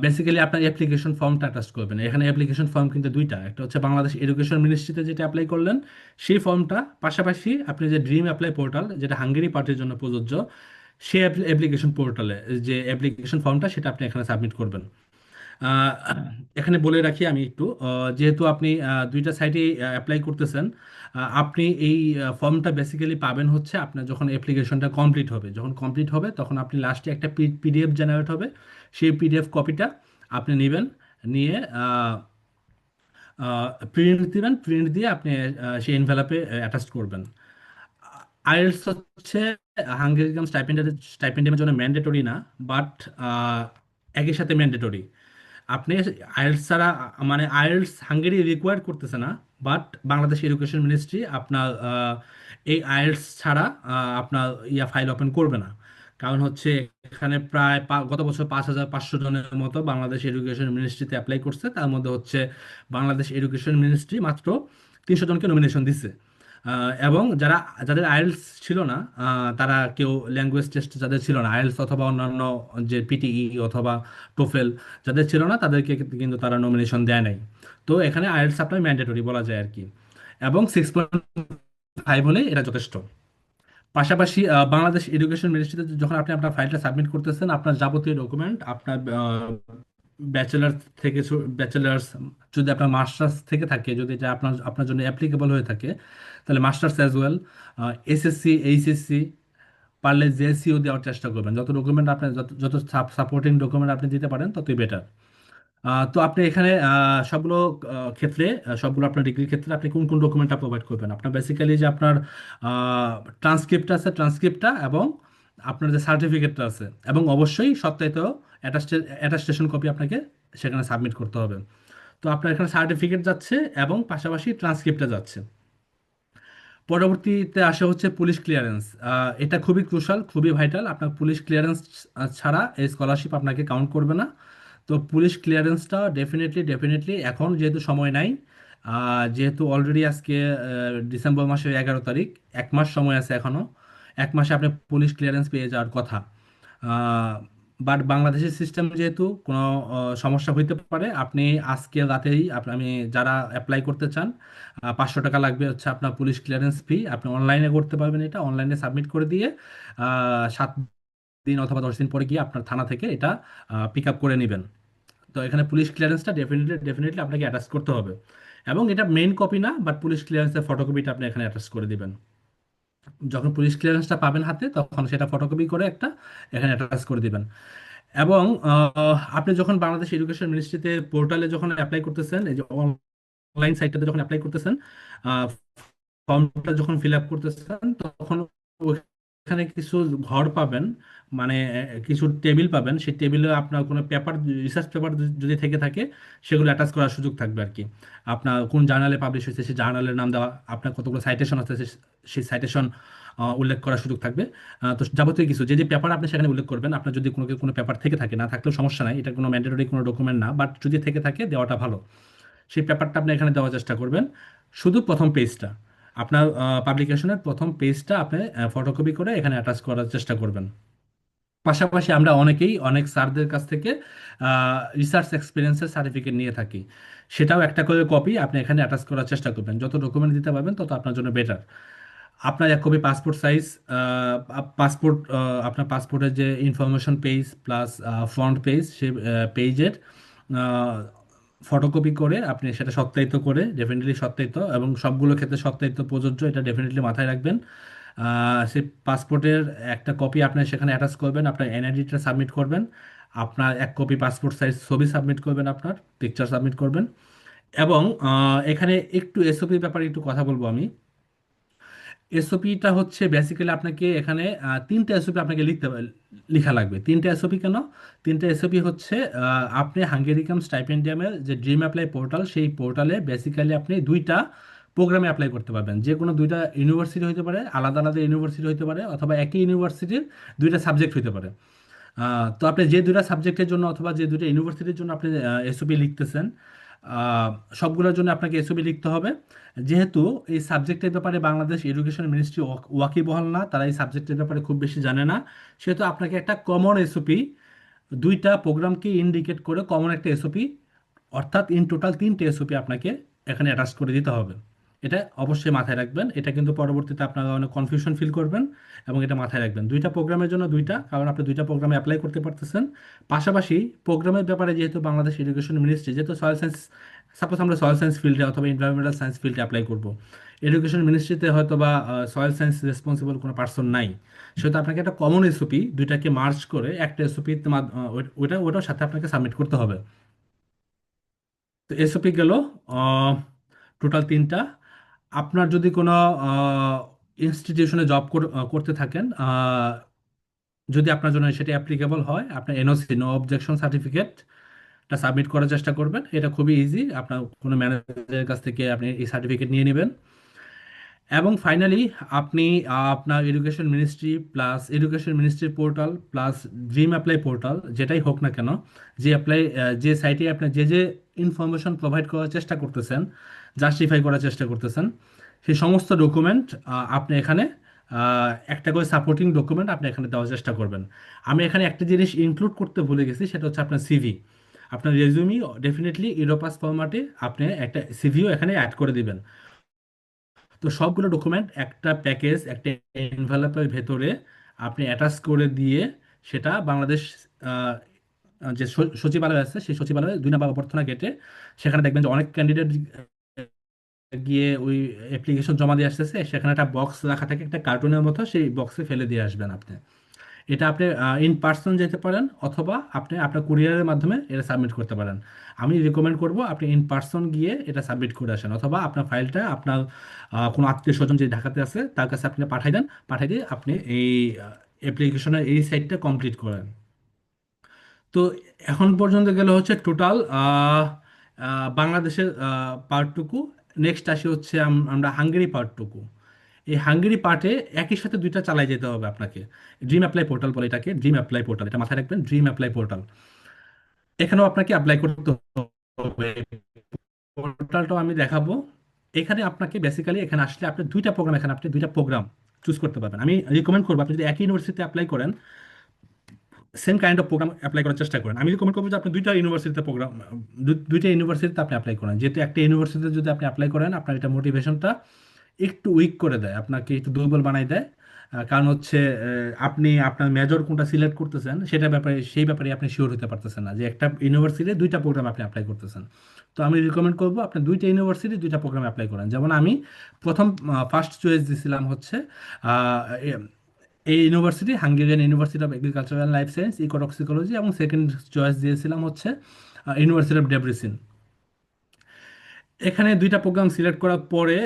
বেসিক্যালি আপনার অ্যাপ্লিকেশন ফর্মটা অ্যাটাচ করবেন। এখানে অ্যাপ্লিকেশন ফর্ম কিন্তু দুইটা, একটা হচ্ছে বাংলাদেশ এডুকেশন মিনিস্ট্রিতে যেটা অ্যাপ্লাই করলেন সেই ফর্মটা, পাশাপাশি আপনি যে ড্রিম অ্যাপ্লাই পোর্টাল যেটা হাঙ্গেরি পার্টির জন্য প্রযোজ্য, সেই অ্যাপ্লিকেশন পোর্টালে যে অ্যাপ্লিকেশন ফর্মটা সেটা আপনি এখানে সাবমিট করবেন। আহ, এখানে বলে রাখি আমি একটু, যেহেতু আপনি দুইটা সাইটে অ্যাপ্লাই করতেছেন, আপনি এই ফর্মটা বেসিক্যালি পাবেন হচ্ছে আপনার যখন অ্যাপ্লিকেশনটা কমপ্লিট হবে। যখন কমপ্লিট হবে তখন আপনি লাস্টে একটা পিডিএফ জেনারেট হবে, সেই পিডিএফ কপিটা আপনি নেবেন, নিয়ে প্রিন্ট দিবেন, প্রিন্ট দিয়ে আপনি সেই এনভেলপে অ্যাটাচ করবেন। আইএলটিএস হচ্ছে হাঙ্গেরিয়ান স্টাইপেন্ডিয়ামের জন্য ম্যান্ডেটরি না, বাট একই সাথে ম্যান্ডেটরি। আপনি আইএলটিএস ছাড়া, মানে আইএলটিএস হাঙ্গেরি রিকোয়ার করতেছে না, বাট বাংলাদেশ এডুকেশন মিনিস্ট্রি আপনার এই আইএলটিএস ছাড়া আপনার ফাইল ওপেন করবে না। কারণ হচ্ছে এখানে প্রায় গত বছর 5,500 জনের মতো বাংলাদেশ এডুকেশন মিনিস্ট্রিতে অ্যাপ্লাই করছে, তার মধ্যে হচ্ছে বাংলাদেশ এডুকেশন মিনিস্ট্রি মাত্র 300 জনকে নমিনেশন দিচ্ছে। এবং যাদের আইএলটিএস ছিল না, তারা কেউ ল্যাঙ্গুয়েজ টেস্ট যাদের ছিল না আইএলটিএস অথবা অন্যান্য যে পিটিই অথবা টোফেল যাদের ছিল না, তাদেরকে কিন্তু তারা নমিনেশন দেয় নাই। তো এখানে আইএলটিএস আপনার ম্যান্ডেটরি বলা যায় আর কি, এবং 6.5 হলে এটা যথেষ্ট। পাশাপাশি বাংলাদেশ এডুকেশন মিনিস্ট্রিতে যখন আপনি আপনার ফাইলটা সাবমিট করতেছেন, আপনার যাবতীয় ডকুমেন্ট, আপনার ব্যাচেলার থেকে, ব্যাচেলার্স, যদি আপনার মাস্টার্স থেকে থাকে, যদি এটা আপনার আপনার জন্য অ্যাপ্লিকেবল হয়ে থাকে, তাহলে masters as well, SSC, HSC, পারলে জেএসসিও দেওয়ার চেষ্টা করবেন। যত ডকুমেন্ট আপনি, যত যত সাপোর্টিং ডকুমেন্ট আপনি দিতে পারেন ততই বেটার। তো আপনি এখানে সবগুলো ক্ষেত্রে, সবগুলো আপনার ডিগ্রির ক্ষেত্রে আপনি কোন কোন ডকুমেন্টটা প্রোভাইড করবেন? আপনার বেসিক্যালি যে আপনার ট্রান্সক্রিপ্ট আছে, ট্রান্সক্রিপ্টটা, এবং আপনার যে সার্টিফিকেটটা আছে, এবং অবশ্যই সত্যায়িত অ্যাটাস্টেশন কপি আপনাকে সেখানে সাবমিট করতে হবে। তো আপনার এখানে সার্টিফিকেট যাচ্ছে এবং পাশাপাশি ট্রান্সক্রিপ্টটা যাচ্ছে। পরবর্তীতে আসে হচ্ছে পুলিশ ক্লিয়ারেন্স। এটা খুবই ক্রুশাল, খুবই ভাইটাল। আপনার পুলিশ ক্লিয়ারেন্স ছাড়া এই স্কলারশিপ আপনাকে কাউন্ট করবে না। তো পুলিশ ক্লিয়ারেন্সটা ডেফিনেটলি ডেফিনেটলি এখন যেহেতু সময় নাই, যেহেতু অলরেডি আজকে ডিসেম্বর মাসের 11 তারিখ, 1 মাস সময় আছে এখনো, 1 মাসে আপনি পুলিশ ক্লিয়ারেন্স পেয়ে যাওয়ার কথা। বাট বাংলাদেশের সিস্টেম যেহেতু কোনো সমস্যা হইতে পারে, আপনি আজকে রাতেই আমি যারা অ্যাপ্লাই করতে চান, 500 টাকা লাগবে হচ্ছে আপনার পুলিশ ক্লিয়ারেন্স ফি। আপনি অনলাইনে করতে পারবেন, এটা অনলাইনে সাবমিট করে দিয়ে 7 দিন অথবা 10 দিন পরে গিয়ে আপনার থানা থেকে এটা পিক আপ করে নেবেন। তো এখানে পুলিশ ক্লিয়ারেন্সটা ডেফিনেটলি ডেফিনেটলি আপনাকে অ্যাটাচ করতে হবে, এবং এটা মেইন কপি না, বাট পুলিশ ক্লিয়ারেন্সের ফটোকপিটা আপনি এখানে অ্যাটাচ করে দিবেন। যখন পুলিশ ক্লিয়ারেন্সটা পাবেন হাতে, তখন সেটা ফটোকপি করে একটা এখানে অ্যাটাচ করে দিবেন। এবং আপনি যখন বাংলাদেশ এডুকেশন মিনিস্ট্রিতে পোর্টালে যখন অ্যাপ্লাই করতেছেন, এই যে অনলাইন সাইটটাতে যখন অ্যাপ্লাই করতেছেন, ফর্মটা যখন ফিল আপ করতেছেন, তখন ওখানে কিছু ঘর পাবেন, মানে কিছু টেবিল পাবেন। সেই টেবিলে আপনার কোনো পেপার, রিসার্চ পেপার যদি থেকে থাকে, সেগুলো অ্যাটাচ করার সুযোগ থাকবে আর কি। আপনার কোন জার্নালে পাবলিশ হয়েছে সেই জার্নালের নাম দেওয়া, আপনার কতগুলো সাইটেশন আছে সেই সাইটেশন উল্লেখ করার সুযোগ থাকবে। তো যাবতীয় কিছু যে যে পেপার আপনি সেখানে উল্লেখ করবেন, আপনার যদি কোনো কোনো পেপার থেকে থাকে, না থাকলেও সমস্যা নাই, এটা কোনো ম্যান্ডেটরি কোনো ডকুমেন্ট না, বাট যদি থেকে থাকে দেওয়াটা ভালো। সেই পেপারটা আপনি এখানে দেওয়ার চেষ্টা করবেন। শুধু প্রথম পেজটা, আপনার পাবলিকেশনের প্রথম পেজটা আপনি ফটোকপি করে এখানে অ্যাটাচ করার চেষ্টা করবেন। পাশাপাশি আমরা অনেকেই অনেক স্যারদের কাছ থেকে রিসার্চ এক্সপিরিয়েন্সের সার্টিফিকেট নিয়ে থাকি, সেটাও একটা করে কপি আপনি এখানে অ্যাটাচ করার চেষ্টা করবেন। যত ডকুমেন্ট দিতে পারবেন তত আপনার জন্য বেটার। আপনার 1 কপি পাসপোর্ট সাইজ পাসপোর্ট, আপনার পাসপোর্টের যে information page plus front page, সে পেজের ফটোকপি করে আপনি সেটা সত্যায়িত করে, ডেফিনেটলি সত্যায়িত, এবং সবগুলো ক্ষেত্রে সত্যায়িত প্রযোজ্য, এটা ডেফিনেটলি মাথায় রাখবেন। সেই পাসপোর্টের একটা কপি আপনি সেখানে অ্যাটাচ করবেন, আপনার এনআইডিটা সাবমিট করবেন, আপনার 1 কপি পাসপোর্ট সাইজ ছবি সাবমিট করবেন, আপনার পিকচার সাবমিট করবেন। এবং এখানে একটু এসওপির ব্যাপারে একটু কথা বলবো আমি। এসওপিটা হচ্ছে বেসিক্যালি আপনাকে এখানে 3টে এসওপি আপনাকে লিখা লাগবে। 3টে এসওপি কেন? 3টে এসওপি হচ্ছে, আপনি হাঙ্গেরিকাম স্টাইপেন্ডিয়ামের যে ড্রিম অ্যাপ্লাই পোর্টাল, সেই পোর্টালে বেসিক্যালি আপনি দুইটা প্রোগ্রামে অ্যাপ্লাই করতে পারবেন। যে কোনো দুইটা ইউনিভার্সিটি হতে পারে, আলাদা আলাদা ইউনিভার্সিটি হতে পারে, অথবা একই ইউনিভার্সিটির দুইটা সাবজেক্ট হতে পারে। তো আপনি যে দুইটা সাবজেক্টের জন্য অথবা যে দুইটা ইউনিভার্সিটির জন্য আপনি এসওপি লিখতেছেন, সবগুলোর জন্য আপনাকে এসওপি লিখতে হবে। যেহেতু এই সাবজেক্টের ব্যাপারে বাংলাদেশ এডুকেশন মিনিস্ট্রি ওয়াকিবহাল না, তারা এই সাবজেক্টের ব্যাপারে খুব বেশি জানে না, সেহেতু আপনাকে একটা কমন এসওপি দুইটা প্রোগ্রামকে ইন্ডিকেট করে কমন একটা এসওপি, অর্থাৎ ইন টোটাল তিনটে এসওপি আপনাকে এখানে অ্যাটাচ করে দিতে হবে। এটা অবশ্যই মাথায় রাখবেন, এটা কিন্তু পরবর্তীতে আপনারা অনেক কনফিউশন ফিল করবেন, এবং এটা মাথায় রাখবেন দুইটা প্রোগ্রামের জন্য দুইটা, কারণ আপনি দুইটা প্রোগ্রামে অ্যাপ্লাই করতে পারতেছেন। পাশাপাশি প্রোগ্রামের ব্যাপারে যেহেতু বাংলাদেশ এডুকেশন মিনিস্ট্রি, যেহেতু সয়েল সায়েন্স, সাপোজ আমরা সয়েল সায়েন্স ফিল্ডে অথবা এনভায়রনমেন্টাল সায়েন্স ফিল্ডে অ্যাপ্লাই করব, এডুকেশন মিনিস্ট্রিতে হয়তো বা সয়েল সায়েন্স রেসপন্সিবল কোনো পার্সন নাই, সেহেতু আপনাকে একটা কমন এসওপি দুইটাকে মার্জ করে একটা এসওপি ওটার সাথে আপনাকে সাবমিট করতে হবে। তো এসওপি গেল টোটাল তিনটা। আপনার যদি কোনো ইনস্টিটিউশনে জব করতে থাকেন, যদি আপনার জন্য সেটা অ্যাপ্লিকেবল হয়, আপনার এনওসি, নো অবজেকশন সার্টিফিকেটটা সাবমিট করার চেষ্টা করবেন। এটা খুবই ইজি, আপনার কোনো ম্যানেজারের কাছ থেকে আপনি এই সার্টিফিকেট নিয়ে নেবেন। এবং ফাইনালি আপনি আপনার education ministry plus education ministry portal plus dream apply portal, যেটাই হোক না কেন, যে সাইটে আপনি যে যে ইনফরমেশন প্রোভাইড করার চেষ্টা করতেছেন, জাস্টিফাই করার চেষ্টা করতেছেন, সেই সমস্ত ডকুমেন্ট আপনি এখানে একটা করে সাপোর্টিং ডকুমেন্ট আপনি এখানে দেওয়ার চেষ্টা করবেন। আমি এখানে একটা জিনিস ইনক্লুড করতে ভুলে গেছি, সেটা হচ্ছে আপনার সিভি। আপনার রেজিউমি ডেফিনেটলি ইউরোপাস ফরম্যাটে আপনি একটা সিভিও এখানে অ্যাড করে দিবেন। তো সবগুলো ডকুমেন্ট একটা প্যাকেজ, একটা এনভেলপের ভেতরে আপনি অ্যাটাচ করে দিয়ে সেটা বাংলাদেশ আহ, যে সচিবালয় আছে, সেই সচিবালয়ে 2 নম্বর অভ্যর্থনা গেটে, সেখানে দেখবেন যে অনেক ক্যান্ডিডেট গিয়ে ওই অ্যাপ্লিকেশন জমা দিয়ে আসতেছে, সেখানে একটা বক্স রাখা থাকে একটা কার্টুনের মতো, সেই বক্সে ফেলে দিয়ে আসবেন আপনি। এটা আপনি ইন পার্সন যেতে পারেন, অথবা আপনি আপনার কুরিয়ারের মাধ্যমে এটা সাবমিট করতে পারেন। আমি রিকমেন্ড করব আপনি ইন পার্সন গিয়ে এটা সাবমিট করে আসেন, অথবা আপনার ফাইলটা আপনার কোনো আত্মীয় স্বজন যে ঢাকাতে আছে তার কাছে আপনি পাঠাই দেন, পাঠাই দিয়ে আপনি এই অ্যাপ্লিকেশনের এই সাইটটা কমপ্লিট করেন। তো এখন পর্যন্ত গেল হচ্ছে টোটাল বাংলাদেশের পার্টটুকু। নেক্সট আসি হচ্ছে আমরা হাঙ্গেরি পার্টটুকু। এই হাঙ্গেরি পার্টে একই সাথে দুইটা চালাই যেতে হবে আপনাকে। ড্রিম অ্যাপ্লাই পোর্টাল বলে এটাকে, ড্রিম অ্যাপ্লাই পোর্টাল, এটা মাথায় রাখবেন, ড্রিম অ্যাপ্লাই পোর্টাল। এখানেও আপনাকে অ্যাপ্লাই করতে হবে। পোর্টালটাও আমি দেখাবো। এখানে আপনাকে বেসিক্যালি এখানে আসলে আপনি দুইটা প্রোগ্রাম, এখানে আপনি দুইটা প্রোগ্রাম চুজ করতে পারবেন। আমি রিকমেন্ড করবো আপনি যদি একই ইউনিভার্সিটিতে অ্যাপ্লাই করেন, same kind of program apply করার চেষ্টা করেন। আমি রিকমেন্ড করবো যে আপনি দুইটা ইউনিভার্সিটিতে প্রোগ্রাম, দুইটা ইউনিভার্সিটিতে আপনি অ্যাপ্লাই করেন, যেহেতু একটা ইউনিভার্সিটিতে যদি আপনি অ্যাপ্লাই করেন আপনার এটা মোটিভেশনটা একটু উইক করে দেয়, আপনাকে একটু দুর্বল বানাই দেয়। কারণ হচ্ছে আপনি আপনার মেজর কোনটা সিলেক্ট করতেছেন সেটা ব্যাপারে, সেই ব্যাপারে আপনি শিওর হতে পারতেছেন না যে একটা ইউনিভার্সিটিতে দুইটা প্রোগ্রাম আপনি অ্যাপ্লাই করতেছেন। তো আমি রিকমেন্ড করবো আপনি দুইটা ইউনিভার্সিটি দুইটা প্রোগ্রাম অ্যাপ্লাই করেন। যেমন আমি প্রথম ফার্স্ট চয়েস দিয়েছিলাম হচ্ছে আহ, এ- এই university, Hungarian university of agricultural life science ecotoxicology, এবং সেকেন্ড চয়েস দিয়েছিলাম হচ্ছে ইউনিভার্সিটি অফ ডেব্রিসিন। এখানে দুইটা প্রোগ্রাম সিলেক্ট করার পরে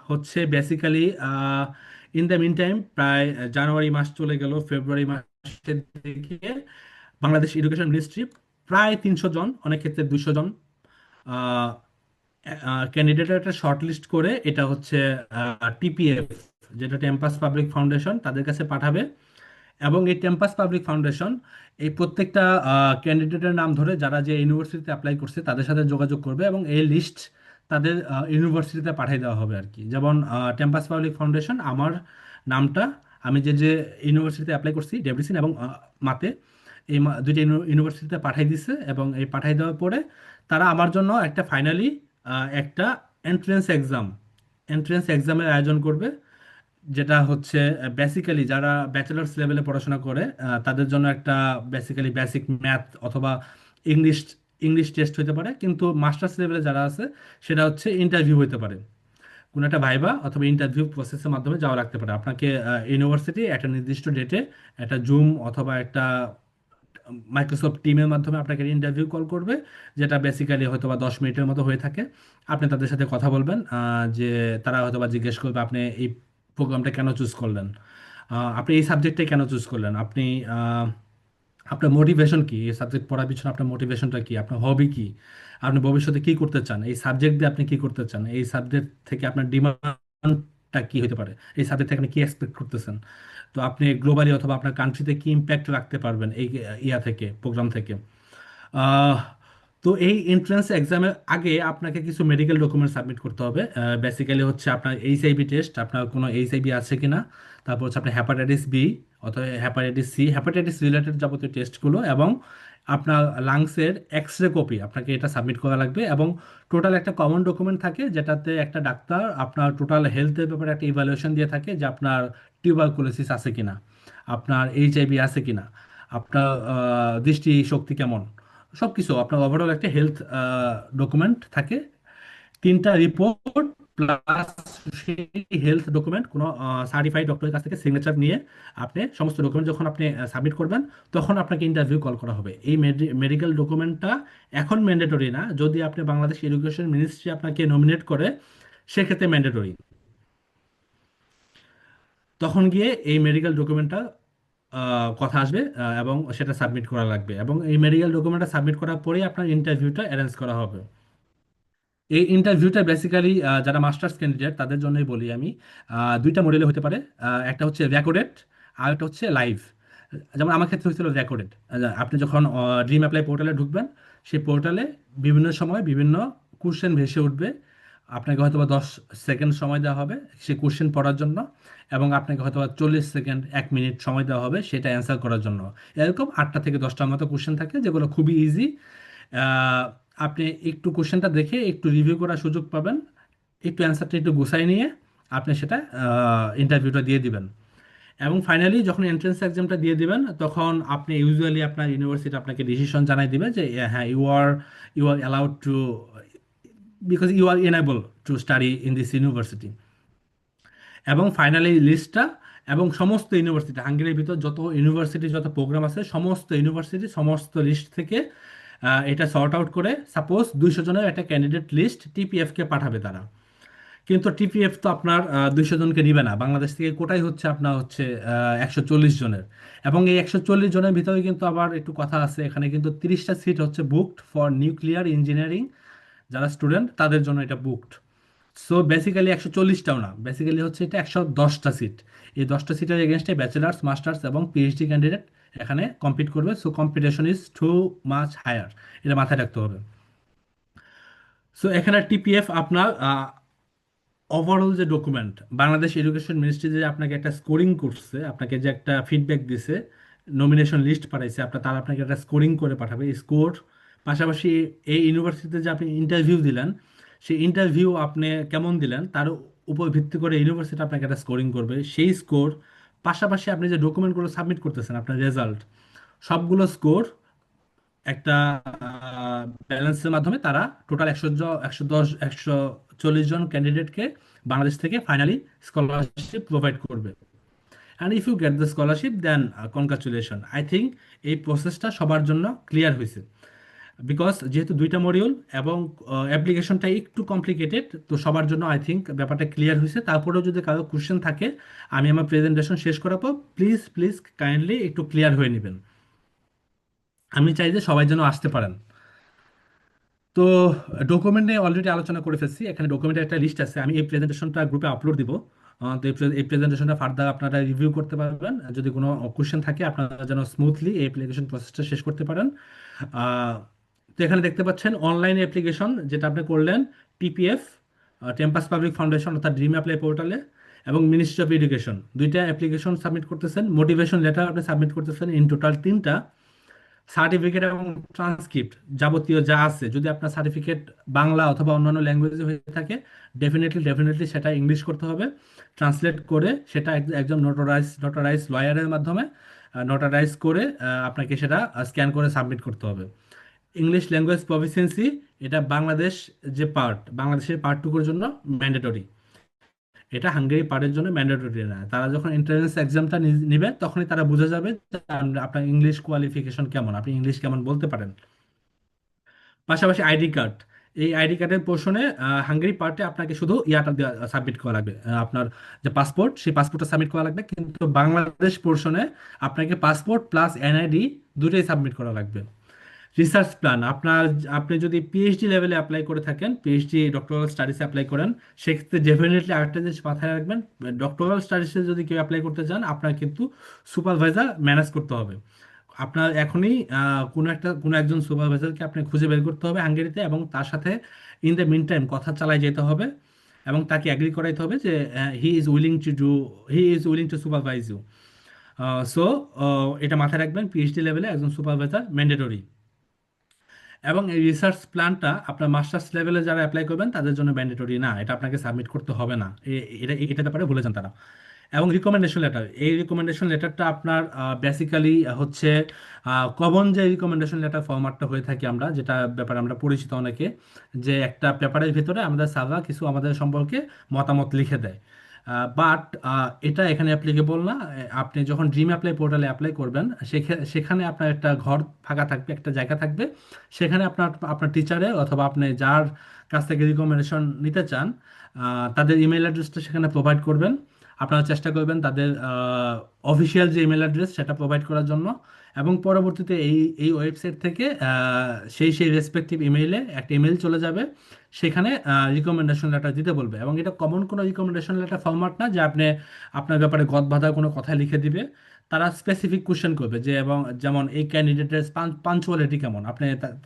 হচ্ছে basically in the mean time প্রায় জানুয়ারি মাস চলে গেল, ফেব্রুয়ারি মাসের দিকে বাংলাদেশ এডুকেশন মিনিস্ট্রি প্রায় 300 জন, অনেক ক্ষেত্রে 200 জন ক্যান্ডিডেটের একটা শর্ট লিস্ট করে এটা হচ্ছে টিপিএফ, যেটা টেম্পাস পাবলিক ফাউন্ডেশন, তাদের কাছে পাঠাবে। এবং এই টেম্পাস পাবলিক ফাউন্ডেশন এই প্রত্যেকটা ক্যান্ডিডেটের নাম ধরে যারা যে ইউনিভার্সিটিতে অ্যাপ্লাই করছে তাদের সাথে যোগাযোগ করবে, এবং এই লিস্ট তাদের ইউনিভার্সিটিতে পাঠিয়ে দেওয়া হবে আর কি। যেমন টেম্পাস পাবলিক ফাউন্ডেশন আমার নামটা, আমি যে যে ইউনিভার্সিটিতে অ্যাপ্লাই করছি ডেভিসিন এবং মাতে, এই দুইটা ইউনিভার্সিটিতে পাঠিয়ে দিছে, এবং এই পাঠিয়ে দেওয়ার পরে তারা আমার জন্য একটা ফাইনালি একটা এন্ট্রেন্স এক্সামের আয়োজন করবে, যেটা হচ্ছে বেসিক্যালি যারা ব্যাচেলার্স লেভেলে পড়াশোনা করে তাদের জন্য একটা বেসিক্যালি বেসিক ম্যাথ অথবা ইংলিশ ইংলিশ টেস্ট হতে পারে, কিন্তু মাস্টার্স লেভেলে যারা আছে সেটা হচ্ছে ইন্টারভিউ হতে পারে, কোনো একটা ভাইবা অথবা ইন্টারভিউ প্রসেসের মাধ্যমে যাওয়া লাগতে পারে। আপনাকে ইউনিভার্সিটি একটা নির্দিষ্ট ডেটে একটা জুম অথবা একটা মাইক্রোসফট টিমের মাধ্যমে আপনাকে ইন্টারভিউ কল করবে, যেটা বেসিক্যালি হয়তো বা 10 মিনিটের মতো হয়ে থাকে। আপনি তাদের সাথে কথা বলবেন, যে তারা হয়তো বা জিজ্ঞেস করবে আপনি এই প্রোগ্রামটা কেন চুজ করলেন, আপনি এই সাবজেক্টটাই কেন চুজ করলেন, আপনি আপনার মোটিভেশন কি, এই সাবজেক্ট পড়ার পিছনে আপনার মোটিভেশনটা কি, আপনার হবি কি, আপনি ভবিষ্যতে কি করতে চান, এই সাবজেক্ট দিয়ে আপনি কি করতে চান, এই সাবজেক্ট থেকে আপনার ডিমান্ডটা কি হতে পারে, এই সাবজেক্ট থেকে আপনি কি এক্সপেক্ট করতেছেন, তো আপনি গ্লোবালি অথবা আপনার কান্ট্রিতে কি ইম্প্যাক্ট রাখতে পারবেন এই প্রোগ্রাম থেকে। আহ, তো এই এন্ট্রান্স এক্সামের আগে আপনাকে কিছু মেডিকেল ডকুমেন্ট সাবমিট করতে হবে। বেসিক্যালি হচ্ছে আপনার এইচআইভি টেস্ট, আপনার কোনো এইচআইভি আছে কিনা, তারপর হচ্ছে আপনার হ্যাপাটাইটিস বি অথবা হেপাটাইটিস সি, হেপাটাইটিস রিলেটেড যাবতীয় টেস্টগুলো, এবং আপনার লাংসের এক্স রে কপি আপনাকে এটা সাবমিট করা লাগবে। এবং টোটাল একটা কমন ডকুমেন্ট থাকে যেটাতে একটা ডাক্তার আপনার টোটাল হেলথের ব্যাপারে একটা ইভ্যালুয়েশন দিয়ে থাকে, যে আপনার টিউবারকুলোসিস আছে কিনা, আপনার এইচআইভি আছে কিনা, আপনার দৃষ্টি শক্তি কেমন, সব কিছু আপনার ওভারঅল একটা হেলথ ডকুমেন্ট থাকে। তিনটা রিপোর্ট প্লাস সেই হেলথ ডকুমেন্ট কোনো সার্টিফাইড ডক্টরের কাছ থেকে সিগনেচার নিয়ে আপনি সমস্ত ডকুমেন্ট যখন আপনি সাবমিট করবেন, তখন আপনাকে ইন্টারভিউ কল করা হবে। এই মেডিকেল ডকুমেন্টটা এখন ম্যান্ডেটরি না, যদি আপনি বাংলাদেশ এডুকেশন মিনিস্ট্রি আপনাকে নমিনেট করে সেক্ষেত্রে ম্যান্ডেটরি। তখন গিয়ে এই মেডিকেল ডকুমেন্টটা কথা আসবে, এবং সেটা সাবমিট করা লাগবে, এবং এই মেডিকেল ডকুমেন্টটা সাবমিট করার পরেই আপনার ইন্টারভিউটা অ্যারেঞ্জ করা হবে। এই ইন্টারভিউটা বেসিক্যালি যারা মাস্টার্স ক্যান্ডিডেট তাদের জন্যই বলি আমি। দুইটা মডেলে হতে পারে, একটা হচ্ছে রেকর্ডেড আর একটা হচ্ছে লাইভ। যেমন আমার ক্ষেত্রে হয়েছিল রেকর্ডেড। আপনি যখন ড্রিম অ্যাপ্লাই পোর্টালে ঢুকবেন, সেই পোর্টালে বিভিন্ন সময় বিভিন্ন কোশ্চেন ভেসে উঠবে। আপনাকে হয়তো বা 10 সেকেন্ড সময় দেওয়া হবে সেই কোশ্চেন পড়ার জন্য, এবং আপনাকে হয়তো বা 40 সেকেন্ড 1 মিনিট সময় দেওয়া হবে সেটা অ্যান্সার করার জন্য। এরকম 8টা থেকে 10টার মতো কোশ্চেন থাকে যেগুলো খুবই ইজি। আহ, আপনি একটু কোশ্চেনটা দেখে একটু রিভিউ করার সুযোগ পাবেন, একটু অ্যান্সারটা একটু গুছাই নিয়ে আপনি সেটা ইন্টারভিউটা দিয়ে দিবেন। এবং ফাইনালি যখন এন্ট্রেন্স এক্সামটা দিয়ে দিবেন, তখন আপনি ইউজুয়ালি আপনার ইউনিভার্সিটি আপনাকে ডিসিশন জানাই দিবে যে হ্যাঁ, you are allowed to, because you are enable to study in this university. এবং ফাইনালি লিস্টটা, এবং সমস্ত ইউনিভার্সিটি হাঙ্গেরির ভিতর যত ইউনিভার্সিটি যত প্রোগ্রাম আছে সমস্ত ইউনিভার্সিটি সমস্ত লিস্ট থেকে এটা সর্ট আউট করে সাপোজ 200 জনের একটা ক্যান্ডিডেট লিস্ট টিপিএফকে পাঠাবে তারা। কিন্তু টিপিএফ তো আপনার 200 জনকে নিবে না, বাংলাদেশ থেকে কোটাই হচ্ছে আপনার হচ্ছে 140 জনের। এবং এই 140 জনের ভিতরে কিন্তু আবার একটু কথা আছে, এখানে কিন্তু 30টা সিট হচ্ছে বুকড ফর নিউক্লিয়ার ইঞ্জিনিয়ারিং, যারা স্টুডেন্ট তাদের জন্য এটা বুকড। সো বেসিক্যালি 140টাও না, বেসিক্যালি হচ্ছে এটা 110টা সিট। এই 10টা সিটের এগেনস্টে ব্যাচেলার্স, মাস্টার্স এবং পিএইচডি ক্যান্ডিডেট এখানে কম্পিট করবে। So competition is too much higher, এটা মাথায় রাখতে হবে। সো এখানে টিপিএফ আপনার ওভারঅল যে ডকুমেন্ট, বাংলাদেশ এডুকেশন মিনিস্ট্রি যে আপনাকে একটা স্কোরিং করছে, আপনাকে যে একটা ফিডব্যাক দিছে, নমিনেশন লিস্ট পাঠাইছে আপনার, তারা আপনাকে একটা স্কোরিং করে পাঠাবে স্কোর। পাশাপাশি এই ইউনিভার্সিটিতে যে আপনি ইন্টারভিউ দিলেন, সেই ইন্টারভিউ আপনি কেমন দিলেন তার উপর ভিত্তি করে ইউনিভার্সিটি আপনাকে একটা স্কোরিং করবে। সেই স্কোর পাশাপাশি আপনি যে ডকুমেন্টগুলো সাবমিট করতেছেন, আপনার রেজাল্ট, সবগুলো স্কোর একটা ব্যালেন্সের মাধ্যমে তারা টোটাল 110 140 জন ক্যান্ডিডেটকে বাংলাদেশ থেকে ফাইনালি স্কলারশিপ প্রোভাইড করবে। And if you get the scholarship then congratulation. I think এই প্রসেসটা সবার জন্য ক্লিয়ার হয়েছে, বিকজ যেহেতু দুইটা মডিউল এবং অ্যাপ্লিকেশনটা একটু কমপ্লিকেটেড, তো সবার জন্য আই থিঙ্ক ব্যাপারটা ক্লিয়ার হয়েছে। তারপরেও যদি কারো কোশ্চেন থাকে, আমি আমার প্রেজেন্টেশন শেষ করার পর প্লিজ প্লিজ কাইন্ডলি একটু ক্লিয়ার হয়ে নেবেন। আমি চাই যে সবাই যেন আসতে পারেন। তো ডকুমেন্টে অলরেডি আলোচনা করে ফেলছি, এখানে ডকুমেন্টের একটা লিস্ট আছে, আমি এই প্রেজেন্টেশনটা গ্রুপে আপলোড দিব। তো এই প্রেজেন্টেশনটা ফার্দার আপনারা রিভিউ করতে পারবেন, যদি কোনো কোশ্চেন থাকে আপনারা যেন স্মুথলি এই অ্যাপ্লিকেশন প্রসেসটা শেষ করতে পারেন। আহ, তো এখানে দেখতে পাচ্ছেন অনলাইন অ্যাপ্লিকেশন যেটা আপনি করলেন টিপিএফ, টেম্পাস পাবলিক ফাউন্ডেশন অর্থাৎ ড্রিম অ্যাপ্লাই পোর্টালে, এবং মিনিস্ট্রি অফ এডুকেশন, দুইটা অ্যাপ্লিকেশন সাবমিট করতেছেন। মোটিভেশন লেটার আপনি সাবমিট করতেছেন, ইন টোটাল 3টা। সার্টিফিকেট এবং ট্রান্সক্রিপ্ট যাবতীয় যা আছে, যদি আপনার সার্টিফিকেট বাংলা অথবা অন্যান্য ল্যাঙ্গুয়েজে হয়ে থাকে, ডেফিনেটলি সেটা ইংলিশ করতে হবে। ট্রান্সলেট করে সেটা একজন নোটারাইজ লয়ারের মাধ্যমে নোটারাইজ করে আপনাকে সেটা স্ক্যান করে সাবমিট করতে হবে। ইংলিশ ল্যাঙ্গুয়েজ প্রফিসিয়েন্সি, এটা বাংলাদেশের পার্টটুকুর জন্য ম্যান্ডেটরি, এটা হাঙ্গেরি পার্টের জন্য ম্যান্ডেটরি না। তারা যখন এন্ট্রান্স এক্সামটা নিবে তখনই তারা বুঝে যাবে যে আপনার ইংলিশ কোয়ালিফিকেশন কেমন, আপনি ইংলিশ কেমন বলতে পারেন। পাশাপাশি আইডি কার্ড, এই আইডি কার্ডের পোর্শনে হাঙ্গেরি পার্টে আপনাকে শুধু ইয়াটা সাবমিট করা লাগবে, আপনার যে পাসপোর্ট সেই পাসপোর্টটা সাবমিট করা লাগবে। কিন্তু বাংলাদেশ পোর্শনে আপনাকে পাসপোর্ট প্লাস এনআইডি দুটোই সাবমিট করা লাগবে। রিসার্চ প্ল্যান, আপনি যদি পিএইচডি লেভেলে অ্যাপ্লাই করে থাকেন, পিএইচডি ডক্টরাল স্টাডিজে অ্যাপ্লাই করেন, সেক্ষেত্রে ডেফিনেটলি আরেকটা জিনিস মাথায় রাখবেন, ডক্টরাল স্টাডিজে যদি কেউ অ্যাপ্লাই করতে চান আপনার কিন্তু সুপারভাইজার ম্যানেজ করতে হবে। আপনার এখনই কোনো একজন সুপারভাইজারকে আপনি খুঁজে বের করতে হবে হাঙ্গেরিতে, এবং তার সাথে ইন দ্য মিন টাইম কথা চালাই যেতে হবে, এবং তাকে অ্যাগ্রি করাইতে হবে যে he is willing to supervise you. So এটা মাথায় রাখবেন, পিএইচডি লেভেলে একজন সুপারভাইজার ম্যান্ডেটরি। এবং এই রিসার্চ প্ল্যানটা আপনার মাস্টার্স লেভেলে যারা অ্যাপ্লাই করবেন তাদের জন্য ম্যান্ডেটরি না, এটা আপনাকে সাবমিট করতে হবে না। এটা ব্যাপারে ভুলে যান তারা। এবং রিকমেন্ডেশন লেটার, এই রিকমেন্ডেশন লেটারটা আপনার বেসিক্যালি হচ্ছে কমন যে রিকমেন্ডেশন লেটার ফরম্যাটটা হয়ে থাকে আমরা, যেটা ব্যাপারে আমরা পরিচিত অনেকে, যে একটা পেপারের ভিতরে আমাদের সার্ভার কিছু আমাদের সম্পর্কে মতামত লিখে দেয়। বাট এটা এখানে অ্যাপ্লিকেবল না। আপনি যখন ড্রিম অ্যাপ্লাই পোর্টালে অ্যাপ্লাই করবেন, সেখানে আপনার একটা ঘর ফাঁকা থাকবে, একটা জায়গা থাকবে। সেখানে আপনার আপনার টিচারে অথবা আপনি যার কাছ থেকে রিকমেন্ডেশন নিতে চান তাদের ইমেল অ্যাড্রেসটা সেখানে প্রোভাইড করবেন। আপনারা চেষ্টা করবেন তাদের অফিসিয়াল যে ইমেল অ্যাড্রেস সেটা প্রোভাইড করার জন্য। এবং পরবর্তীতে এই এই ওয়েবসাইট থেকে সেই রেসপেক্টিভ ইমেইলে একটা ইমেল চলে যাবে, সেখানে রিকমেন্ডেশন লেটার দিতে বলবে। এবং এটা কমন কোনো রিকমেন্ডেশন লেটার ফরম্যাট না যে আপনি আপনার ব্যাপারে গদ বাঁধা কোনো কথা লিখে দিবে। তারা স্পেসিফিক কোশ্চেন করবে যে, এবং যেমন এই ক্যান্ডিডেটের পাঞ্চুয়ালিটি কেমন, আপনি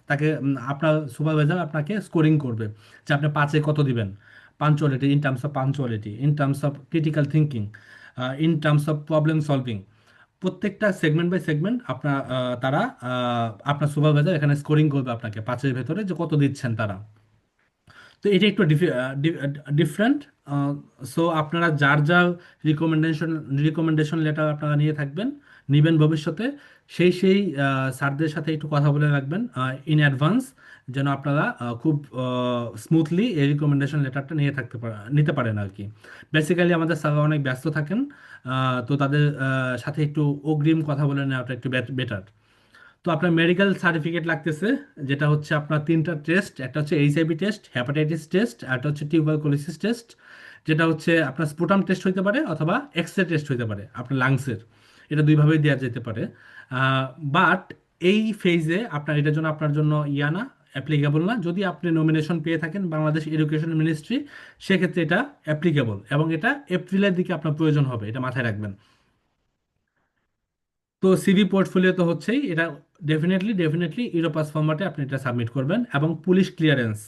তাকে আপনার সুপারভাইজার আপনাকে স্কোরিং করবে যে আপনি 5-এ কত দিবেন। Punctuality, in terms of punctuality, in terms of critical thinking, in terms of problem solving, প্রত্যেকটা সেগমেন্ট বাই সেগমেন্ট তারা আপনার সুপারভাইজার এখানে স্কোরিং করবে আপনাকে 5-এর ভেতরে যে কত দিচ্ছেন তারা। তো এটা একটু ডিফারেন্ট। সো আপনারা যার যার রিকমেন্ডেশন রিকমেন্ডেশন লেটার আপনারা নিয়ে থাকবেন, নিবেন ভবিষ্যতে, সেই স্যারদের সাথে একটু কথা বলে রাখবেন ইন অ্যাডভান্স, যেন আপনারা খুব স্মুথলি এই রিকমেন্ডেশন লেটারটা নিতে পারেন আর কি। বেসিক্যালি আমাদের স্যাররা অনেক ব্যস্ত থাকেন, তো তাদের সাথে একটু অগ্রিম কথা বলে নেওয়াটা একটু বেটার। তো আপনার মেডিকেল সার্টিফিকেট লাগতেছে, যেটা হচ্ছে আপনার তিনটা টেস্ট, একটা হচ্ছে এইচআইভি টেস্ট, হ্যাপাটাইটিস টেস্ট, আর একটা হচ্ছে টিউবারকুলোসিস টেস্ট, যেটা হচ্ছে আপনার স্পুটাম টেস্ট হইতে পারে অথবা এক্সরে টেস্ট হইতে পারে আপনার লাংসের। এটা দুইভাবেই দেওয়া যেতে পারে। বাট এই ফেজে এটার জন্য আপনার জন্য না, অ্যাপ্লিকেবল না। যদি আপনি নমিনেশন পেয়ে থাকেন বাংলাদেশ এডুকেশন মিনিস্ট্রি, সেক্ষেত্রে এটা অ্যাপ্লিকেবল, এবং এটা এপ্রিলের দিকে আপনার প্রয়োজন হবে, এটা মাথায় রাখবেন। তো সিভি পোর্টফোলিও তো হচ্ছেই এটা, ডেফিনেটলি ডেফিনেটলি ইউরোপাস ফরম্যাটে আপনি এটা সাবমিট করবেন। এবং পুলিশ ক্লিয়ারেন্স,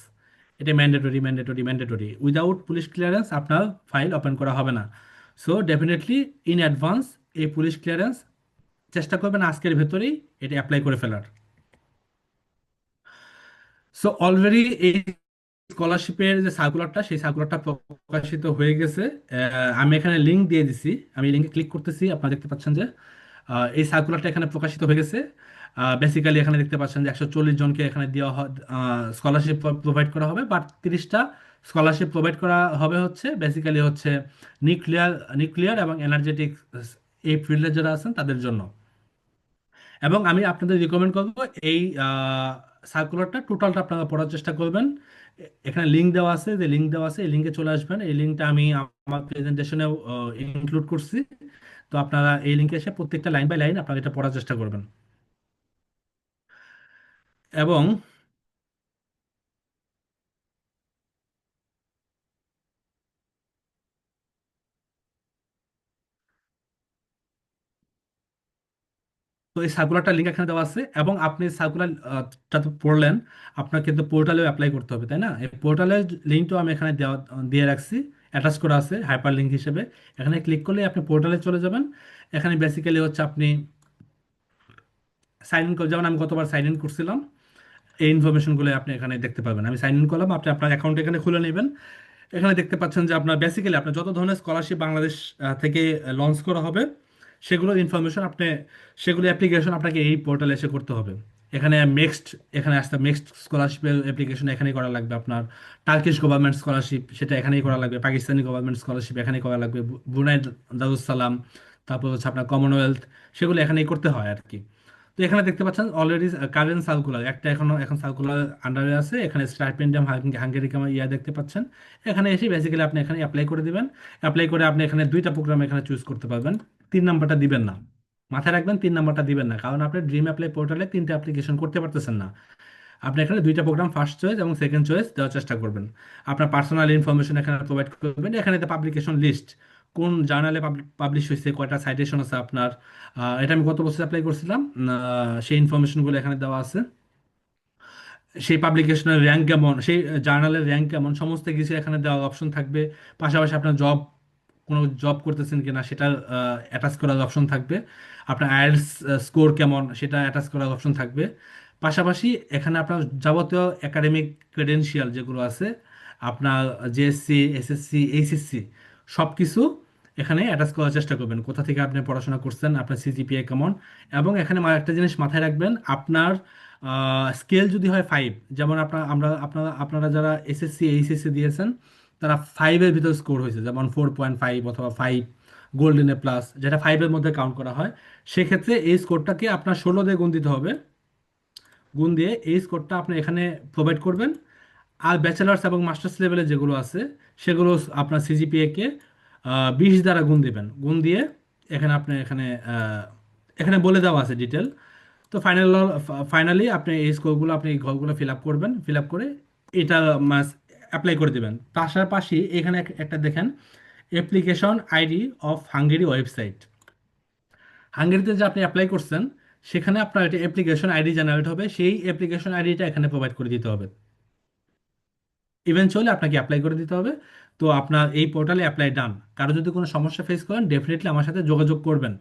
এটা mandatory mandatory mandatory, without police clearance আপনার ফাইল ওপেন করা হবে না। সো ডেফিনেটলি ইন অ্যাডভান্স এই পুলিশ ক্লিয়ারেন্স চেষ্টা করবেন আজকের ভেতরেই এটা অ্যাপ্লাই করে ফেলার। সো অলরেডি এই স্কলারশিপের যে সার্কুলারটা, সেই সার্কুলারটা প্রকাশিত হয়ে গেছে। আমি এখানে লিঙ্ক দিয়ে দিছি, আমি লিঙ্কে ক্লিক করতেছি, আপনারা দেখতে পাচ্ছেন যে এই সার্কুলারটা এখানে প্রকাশিত হয়ে গেছে। বেসিক্যালি এখানে দেখতে পাচ্ছেন যে 140 জনকে এখানে দেওয়া স্কলারশিপ প্রোভাইড করা হবে, বাট 30টা স্কলারশিপ প্রোভাইড করা হবে হচ্ছে বেসিক্যালি হচ্ছে নিউক্লিয়ার নিউক্লিয়ার এবং এনার্জেটিক, এই ফিল্ডে যারা আছেন তাদের জন্য। এবং আমি আপনাদের রিকমেন্ড করব এই সার্কুলারটা টোটালটা আপনারা পড়ার চেষ্টা করবেন। এখানে লিঙ্ক দেওয়া আছে, যে লিঙ্ক দেওয়া আছে এই লিঙ্কে চলে আসবেন। এই লিঙ্কটা আমি আমার প্রেজেন্টেশনেও ইনক্লুড করছি। তো আপনারা এই লিঙ্কে এসে প্রত্যেকটা লাইন বাই লাইন আপনারা এটা পড়ার চেষ্টা করবেন। এবং তো এই সার্কুলারটা লিঙ্ক এখানে দেওয়া আছে, এবং আপনি সার্কুলারটা তো পড়লেন, আপনার কিন্তু পোর্টালেও অ্যাপ্লাই করতে হবে, তাই না? এই পোর্টালের লিঙ্কটাও আমি এখানে দিয়ে রাখছি, অ্যাটাচ করা আছে হাইপার লিঙ্ক হিসেবে। এখানে ক্লিক করলে আপনি পোর্টালে চলে যাবেন। এখানে বেসিক্যালি হচ্ছে আপনি সাইন ইন যেমন আমি গতবার সাইন ইন করছিলাম, এই ইনফরমেশনগুলো আপনি এখানে দেখতে পাবেন। আমি সাইন ইন করলাম, আপনি আপনার অ্যাকাউন্ট এখানে খুলে নেবেন। এখানে দেখতে পাচ্ছেন যে আপনার বেসিক্যালি আপনার যত ধরনের স্কলারশিপ বাংলাদেশ থেকে লঞ্চ করা হবে, সেগুলোর ইনফরমেশন সেগুলো অ্যাপ্লিকেশন আপনাকে এই পোর্টালে এসে করতে হবে। এখানে এখানে আসতে মিক্সড স্কলারশিপের অ্যাপ্লিকেশন এখানেই করা লাগবে আপনার। টার্কিশ গভর্নমেন্ট স্কলারশিপ সেটা এখানেই করা লাগবে, পাকিস্তানি গভর্নমেন্ট স্কলারশিপ এখানেই করা লাগবে, ব্রুনাই দারুসালাম, তারপর হচ্ছে আপনার কমনওয়েলথ, সেগুলো এখানেই করতে হয় আর কি। তো এখানে দেখতে পাচ্ছেন অলরেডি কারেন্ট সার্কুলার একটা এখন সার্কুলার আন্ডারে আছে। এখানে স্টাইপেন্ডিয়াম হাঙ্গেরি দেখতে পাচ্ছেন। এখানে এসে বেসিক্যালি আপনি এখানে অ্যাপ্লাই করে দিবেন। অ্যাপ্লাই করে আপনি এখানে দুইটা প্রোগ্রাম এখানে চুজ করতে পারবেন। 3 নাম্বারটা দিবেন না, মাথায় রাখবেন, 3 নাম্বারটা দিবেন না, কারণ আপনি ড্রিম অ্যাপ্লাই পোর্টালে 3টা অ্যাপ্লিকেশন করতে পারতেছেন না। আপনি এখানে দুইটা প্রোগ্রাম, ফার্স্ট চয়েস এবং সেকেন্ড চয়েস দেওয়ার চেষ্টা করবেন। আপনার পার্সোনাল ইনফরমেশন এখানে প্রোভাইড করবেন। এখানে পাবলিকেশন লিস্ট, কোন জার্নালে পাবলিশ হয়েছে, কয়টা সাইটেশন আছে আপনার, এটা আমি গত বছর অ্যাপ্লাই করছিলাম, সেই ইনফরমেশনগুলো এখানে দেওয়া আছে। সেই পাবলিকেশনের র্যাঙ্ক কেমন, সেই জার্নালের র্যাঙ্ক কেমন, সমস্ত কিছু এখানে দেওয়ার অপশন থাকবে। পাশাপাশি আপনার জব কোনো জব করতেছেন কিনা সেটা অ্যাটাচ করার অপশন থাকবে, আপনার আইএলটিএস স্কোর কেমন সেটা অ্যাটাচ করার অপশন থাকবে। পাশাপাশি এখানে আপনার যাবতীয় একাডেমিক ক্রেডেনশিয়াল যেগুলো আছে, আপনার জেএসসি, এসএসসি, এইচএসসি সব কিছু এখানে অ্যাটাচ করার চেষ্টা করবেন, কোথা থেকে আপনি পড়াশোনা করছেন, আপনার সিজিপিএ কেমন। এবং এখানে একটা জিনিস মাথায় রাখবেন, আপনার স্কেল যদি হয় 5, যেমন আপনারা যারা এসএসসি, এইচএসসি দিয়েছেন তারা 5-এর ভিতর স্কোর হয়েছে, যেমন 4.5 অথবা 5 গোল্ডেন এ প্লাস, যেটা 5-এর মধ্যে কাউন্ট করা হয়, সেক্ষেত্রে এই স্কোরটাকে আপনার 16 দিয়ে গুণ দিতে হবে। গুণ দিয়ে এই স্কোরটা আপনি এখানে প্রোভাইড করবেন। আর ব্যাচেলার্স এবং মাস্টার্স লেভেলে যেগুলো আছে সেগুলো আপনার সিজিপিএ কে 20 দ্বারা গুণ দিবেন। গুণ দিয়ে এখানে বলে দেওয়া আছে ডিটেল। তো ফাইনালি আপনি এই স্কোরগুলো, আপনি এই ঘরগুলো ফিল আপ করবেন, ফিল আপ করে এটা অ্যাপ্লাই করে দেবেন। পাশাপাশি এখানে একটা দেখেন, application ID of Hungary website. হাঙ্গেরিতে যে আপনি অ্যাপ্লাই করছেন সেখানে আপনার একটা অ্যাপ্লিকেশন আইডি জেনারেট হবে, সেই অ্যাপ্লিকেশন আইডিটা এখানে প্রোভাইড করে দিতে হবে। ইভেনচুয়ালি আপনাকে অ্যাপ্লাই করে দিতে হবে। তো আপনার এই পোর্টালে অ্যাপ্লাই ডান। কারো যদি কোনো সমস্যা ফেস করেন ডেফিনেটলি আমার সাথে যোগাযোগ করবেন।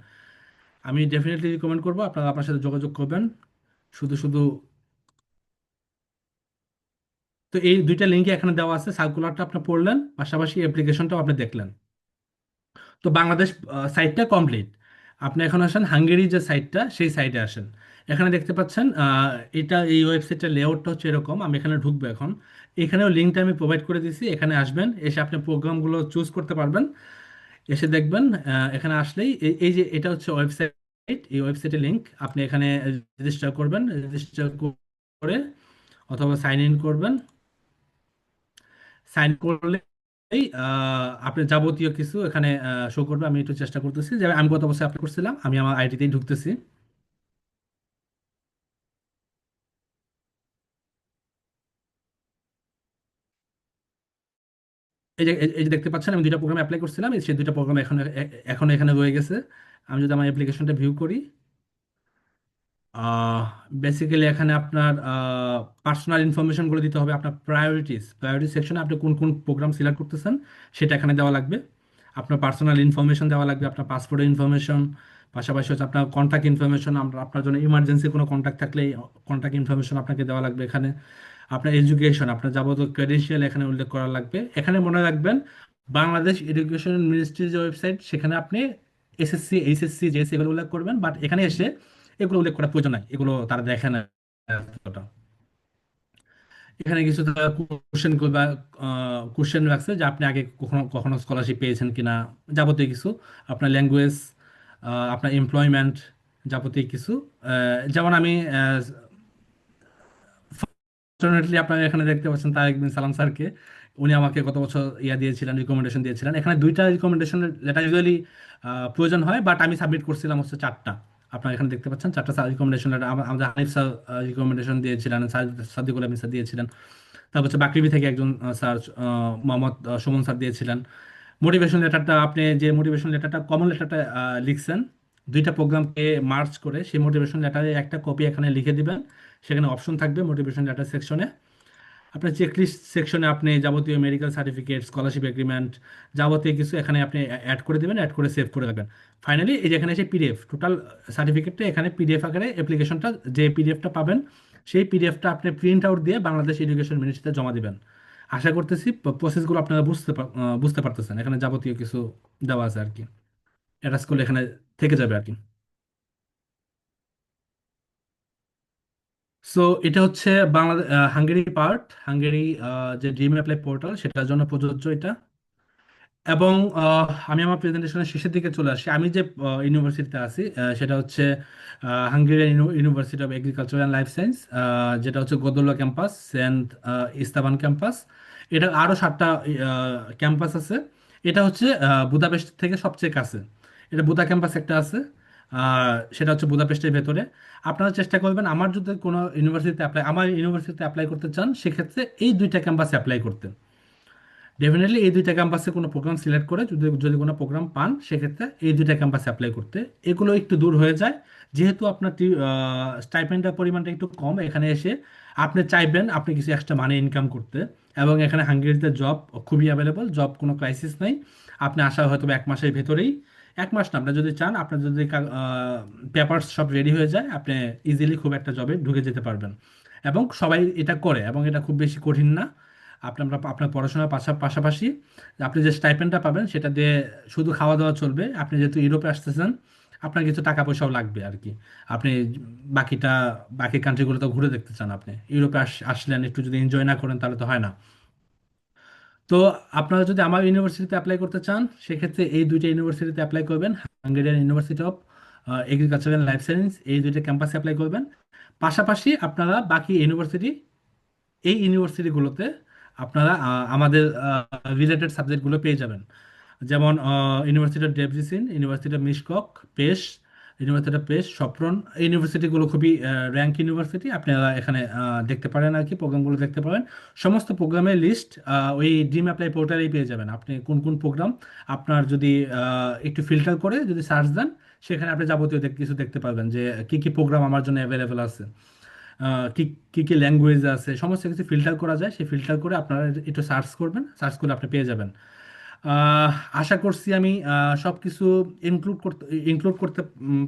আমি ডেফিনেটলি রিকমেন্ড করবো আপনারা আপনার সাথে যোগাযোগ করবেন। শুধু শুধু তো এই দুইটা লিঙ্কে এখানে দেওয়া আছে, সার্কুলারটা আপনি পড়লেন, পাশাপাশি অ্যাপ্লিকেশনটাও আপনি দেখলেন। তো বাংলাদেশ সাইটটা কমপ্লিট। আপনি এখন আসেন হাঙ্গেরি যে সাইটটা, সেই সাইটে আসেন। এখানে দেখতে পাচ্ছেন এই ওয়েবসাইটের লেআউটটা হচ্ছে এরকম। আমি এখানে ঢুকবো এখন। এখানেও লিঙ্কটা আমি প্রোভাইড করে দিছি, এখানে আসবেন, এসে আপনি প্রোগ্রামগুলো চুজ করতে পারবেন। এসে দেখবেন এখানে আসলেই এই যে এটা হচ্ছে ওয়েবসাইট, এই ওয়েবসাইটের লিঙ্ক। আপনি এখানে রেজিস্টার করবেন, রেজিস্টার করে অথবা সাইন ইন করবেন। সাইন করলে আপনি যাবতীয় কিছু এখানে শো করবে। আমি একটু চেষ্টা করতেছি, যে আমি গত বছর অ্যাপ্লাই করছিলাম, আমি আমার আইডিতেই ঢুকতেছি। এই যে দেখতে পাচ্ছেন আমি দুইটা প্রোগ্রাম অ্যাপ্লাই করছিলাম, সেই দুইটা প্রোগ্রাম এখন এখানে রয়ে গেছে। আমি যদি আমার অ্যাপ্লিকেশনটা ভিউ করি, বেসিক্যালি এখানে আপনার পার্সোনাল ইনফরমেশনগুলো দিতে হবে। আপনার প্রায়োরিটি সেকশনে আপনি কোন কোন প্রোগ্রাম সিলেক্ট করতেছেন সেটা এখানে দেওয়া লাগবে। আপনার পার্সোনাল ইনফরমেশন দেওয়া লাগবে, আপনার পাসপোর্টের ইনফরমেশন, পাশাপাশি হচ্ছে আপনার কন্ট্যাক্ট ইনফরমেশন। আপনার জন্য ইমার্জেন্সি কোনো কন্ট্যাক্ট থাকলে কন্ট্যাক্ট ইনফরমেশন আপনাকে দেওয়া লাগবে এখানে। আপনার এডুকেশন, আপনার যাবতীয় ক্রেডেনশিয়াল এখানে উল্লেখ করা লাগবে। এখানে মনে রাখবেন, বাংলাদেশ এডুকেশন মিনিস্ট্রির যে ওয়েবসাইট, সেখানে আপনি এসএসসি, এইচএসসি, জেএসসি এগুলো উল্লেখ করবেন, বাট এখানে এসে এগুলো উল্লেখ করার প্রয়োজন নাই, এগুলো তারা দেখে না এতটা। এখানে কিছু কোশ্চেন বা কোশ্চেন রাখছে যে আপনি আগে কখনো কখনো স্কলারশিপ পেয়েছেন কিনা, যাবতীয় কিছু। আপনার ল্যাঙ্গুয়েজ, আপনার এমপ্লয়মেন্ট, যাবতীয় কিছু। যেমন আমি ফর্চুনেটলি আপনারা এখানে দেখতে পাচ্ছেন তারেক বিন সালাম স্যারকে। উনি আমাকে গত বছর দিয়েছিলেন, রিকমেন্ডেশন দিয়েছিলেন। এখানে দুইটা রিকমেন্ডেশন লেটার ইউজুয়ালি প্রয়োজন হয়, বাট আমি সাবমিট করছিলাম হচ্ছে 4টা। আপনারা এখানে দেখতে পাচ্ছেন 4টা রিকমেন্ডেশন লেটার। আমাদের হানিফ স্যার রিকমেন্ডেশন দিয়েছিলেন, সাদিকুল আহমেদ স্যার দিয়েছিলেন। তারপর হচ্ছে বাকৃবি থেকে একজন স্যার, মোহাম্মদ সুমন স্যার দিয়েছিলেন। মোটিভেশন লেটারটা, আপনি যে মোটিভেশন লেটারটা, কমন লেটারটা লিখছেন, দুইটা প্রোগ্রামকে মার্চ করে সেই মোটিভেশন লেটারে একটা কপি এখানে লিখে দিবেন। সেখানে অপশন থাকবে মোটিভেশন লেটার সেকশনে। আপনার চেকলিস্ট সেকশনে আপনি যাবতীয় মেডিকেল সার্টিফিকেট, স্কলারশিপ এগ্রিমেন্ট, যাবতীয় কিছু এখানে আপনি অ্যাড করে দেবেন, অ্যাড করে সেভ করে রাখবেন। ফাইনালি এই যে এখানে এসে পিডিএফ, টোটাল সার্টিফিকেটটা এখানে পিডিএফ আকারে, অ্যাপ্লিকেশনটা যে পিডিএফটা পাবেন সেই পিডিএফটা আপনি প্রিন্ট আউট দিয়ে বাংলাদেশ এডুকেশন মিনিস্ট্রিতে জমা দিবেন। আশা করতেছি প্রসেসগুলো আপনারা বুঝতে পারতেছেন। এখানে যাবতীয় কিছু দেওয়া আছে আর কি, অ্যাটাচ করলে এখানে থেকে যাবে আর কি। সো এটা হচ্ছে বাংলাদেশ হাঙ্গেরি পার্ট, হাঙ্গেরি যে ড্রিম অ্যাপ্লাই পোর্টাল সেটার জন্য প্রযোজ্য এটা। এবং আমি আমার প্রেজেন্টেশনের শেষের দিকে চলে আসি। আমি যে ইউনিভার্সিটিতে আছি সেটা হচ্ছে Hungarian university of agriculture and life science, যেটা হচ্ছে গদোল্লা ক্যাম্পাস, সেন্ট ইস্তাবান ক্যাম্পাস। এটা আরও 7টা ক্যাম্পাস আছে। এটা হচ্ছে বুদাপেস্ট থেকে সবচেয়ে কাছে। এটা বুদা ক্যাম্পাস একটা আছে, সেটা হচ্ছে বুদাপেস্টের ভেতরে। আপনারা চেষ্টা করবেন, আমার ইউনিভার্সিটিতে অ্যাপ্লাই করতে চান, সেক্ষেত্রে এই দুইটা ক্যাম্পাসে অ্যাপ্লাই করতে। ডেফিনেটলি এই দুইটা ক্যাম্পাসে কোনো প্রোগ্রাম সিলেক্ট করে, যদি যদি কোনো প্রোগ্রাম পান সেক্ষেত্রে এই দুইটা ক্যাম্পাসে অ্যাপ্লাই করতে। এগুলো একটু দূর হয়ে যায়, যেহেতু আপনার স্টাইপেন্ডের পরিমাণটা একটু কম। এখানে এসে আপনি চাইবেন আপনি কিছু এক্সট্রা মানি ইনকাম করতে, এবং এখানে হাঙ্গেরিতে জব খুবই অ্যাভেলেবল, জব কোনো ক্রাইসিস নেই। আপনি আসা হয়তো বা 1 মাসের ভেতরেই, 1 মাস না, আপনি যদি চান, আপনার যদি পেপারস সব রেডি হয়ে যায়, আপনি ইজিলি খুব একটা জবে ঢুকে যেতে পারবেন। এবং সবাই এটা করে, এবং এটা খুব বেশি কঠিন না। আপনার পড়াশোনার পাশাপাশি আপনি যে স্টাইপেন্ডটা পাবেন সেটা দিয়ে শুধু খাওয়া দাওয়া চলবে। আপনি যেহেতু ইউরোপে আসতেছেন, আপনার কিছু টাকা পয়সাও লাগবে আর কি। আপনি বাকিটা, বাকি কান্ট্রিগুলো তো ঘুরে দেখতে চান, আপনি ইউরোপে আসলেন, একটু যদি এনজয় না করেন তাহলে তো হয় না। তো আপনারা যদি আমার ইউনিভার্সিটিতে অ্যাপ্লাই করতে চান, সেক্ষেত্রে এই দুইটা ইউনিভার্সিটিতে অ্যাপ্লাই করবেন। Hungarian university of agriculture and life science, এই দুইটা ক্যাম্পাসে অ্যাপ্লাই করবেন। পাশাপাশি আপনারা বাকি ইউনিভার্সিটি, এই ইউনিভার্সিটিগুলোতে আপনারা আমাদের রিলেটেড সাবজেক্টগুলো পেয়ে যাবেন। যেমন ইউনিভার্সিটি অফ ডেবরিসিন, ইউনিভার্সিটি অফ মিশকক, পেশ, ইউনিভার্সিটি অফ পেশ, সপ্রন, এই ইউনিভার্সিটিগুলো খুবই র্যাঙ্ক ইউনিভার্সিটি। আপনারা এখানে দেখতে পারেন আর কি, প্রোগ্রামগুলো দেখতে পারেন। সমস্ত প্রোগ্রামের লিস্ট ওই ড্রিম অ্যাপ্লাই পোর্টালেই পেয়ে যাবেন। আপনি কোন কোন প্রোগ্রাম আপনার, যদি একটু ফিল্টার করে যদি সার্চ দেন, সেখানে আপনি যাবতীয় কিছু দেখতে পারবেন যে কি কি প্রোগ্রাম আমার জন্য অ্যাভেলেবেল আছে, কি কি কি ল্যাঙ্গুয়েজ আছে, সমস্ত কিছু ফিল্টার করা যায়। সেই ফিল্টার করে আপনারা একটু সার্চ করবেন, সার্চ করলে আপনি পেয়ে যাবেন। আহ, আশা করছি আমি সব কিছু ইনক্লুড করতে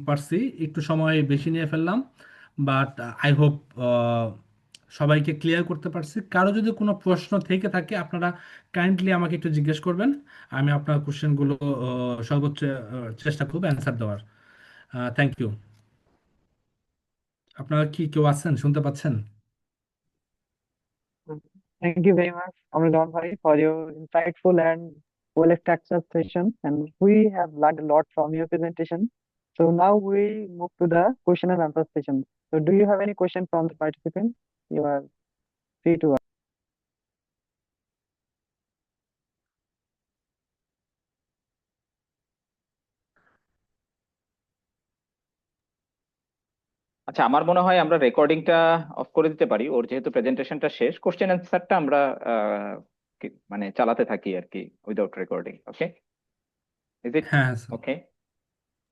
পারছি। একটু সময় বেশি নিয়ে ফেললাম, বাট আই হোপ সবাইকে ক্লিয়ার করতে পারছি। কারো যদি কোনো প্রশ্ন থেকে থাকে, আপনারা কাইন্ডলি আমাকে একটু জিজ্ঞেস করবেন। আমি আপনার কোশ্চেনগুলো সর্বোচ্চ চেষ্টা করবো অ্যান্সার দেওয়ার। Thank you. আপনারা কি কেউ আছেন, শুনতে পাচ্ছেন? Thank you very much, Amrizan Bhai, for your insightful and well-structured session. And we have learned a lot from your presentation. So now we move to the question and answer session. So do you have any question from the participant? You are free to ask. আচ্ছা, আমার মনে হয় আমরা রেকর্ডিংটা of করে দিতে পারি। ওর যেহেতু প্রেজেন্টেশনটা শেষ, কোশ্চেন অ্যান্সারটা আমরা মানে চালাতে থাকি আর কি, without recording. Okay, is it হ্যাঁ স্যার। ওকে?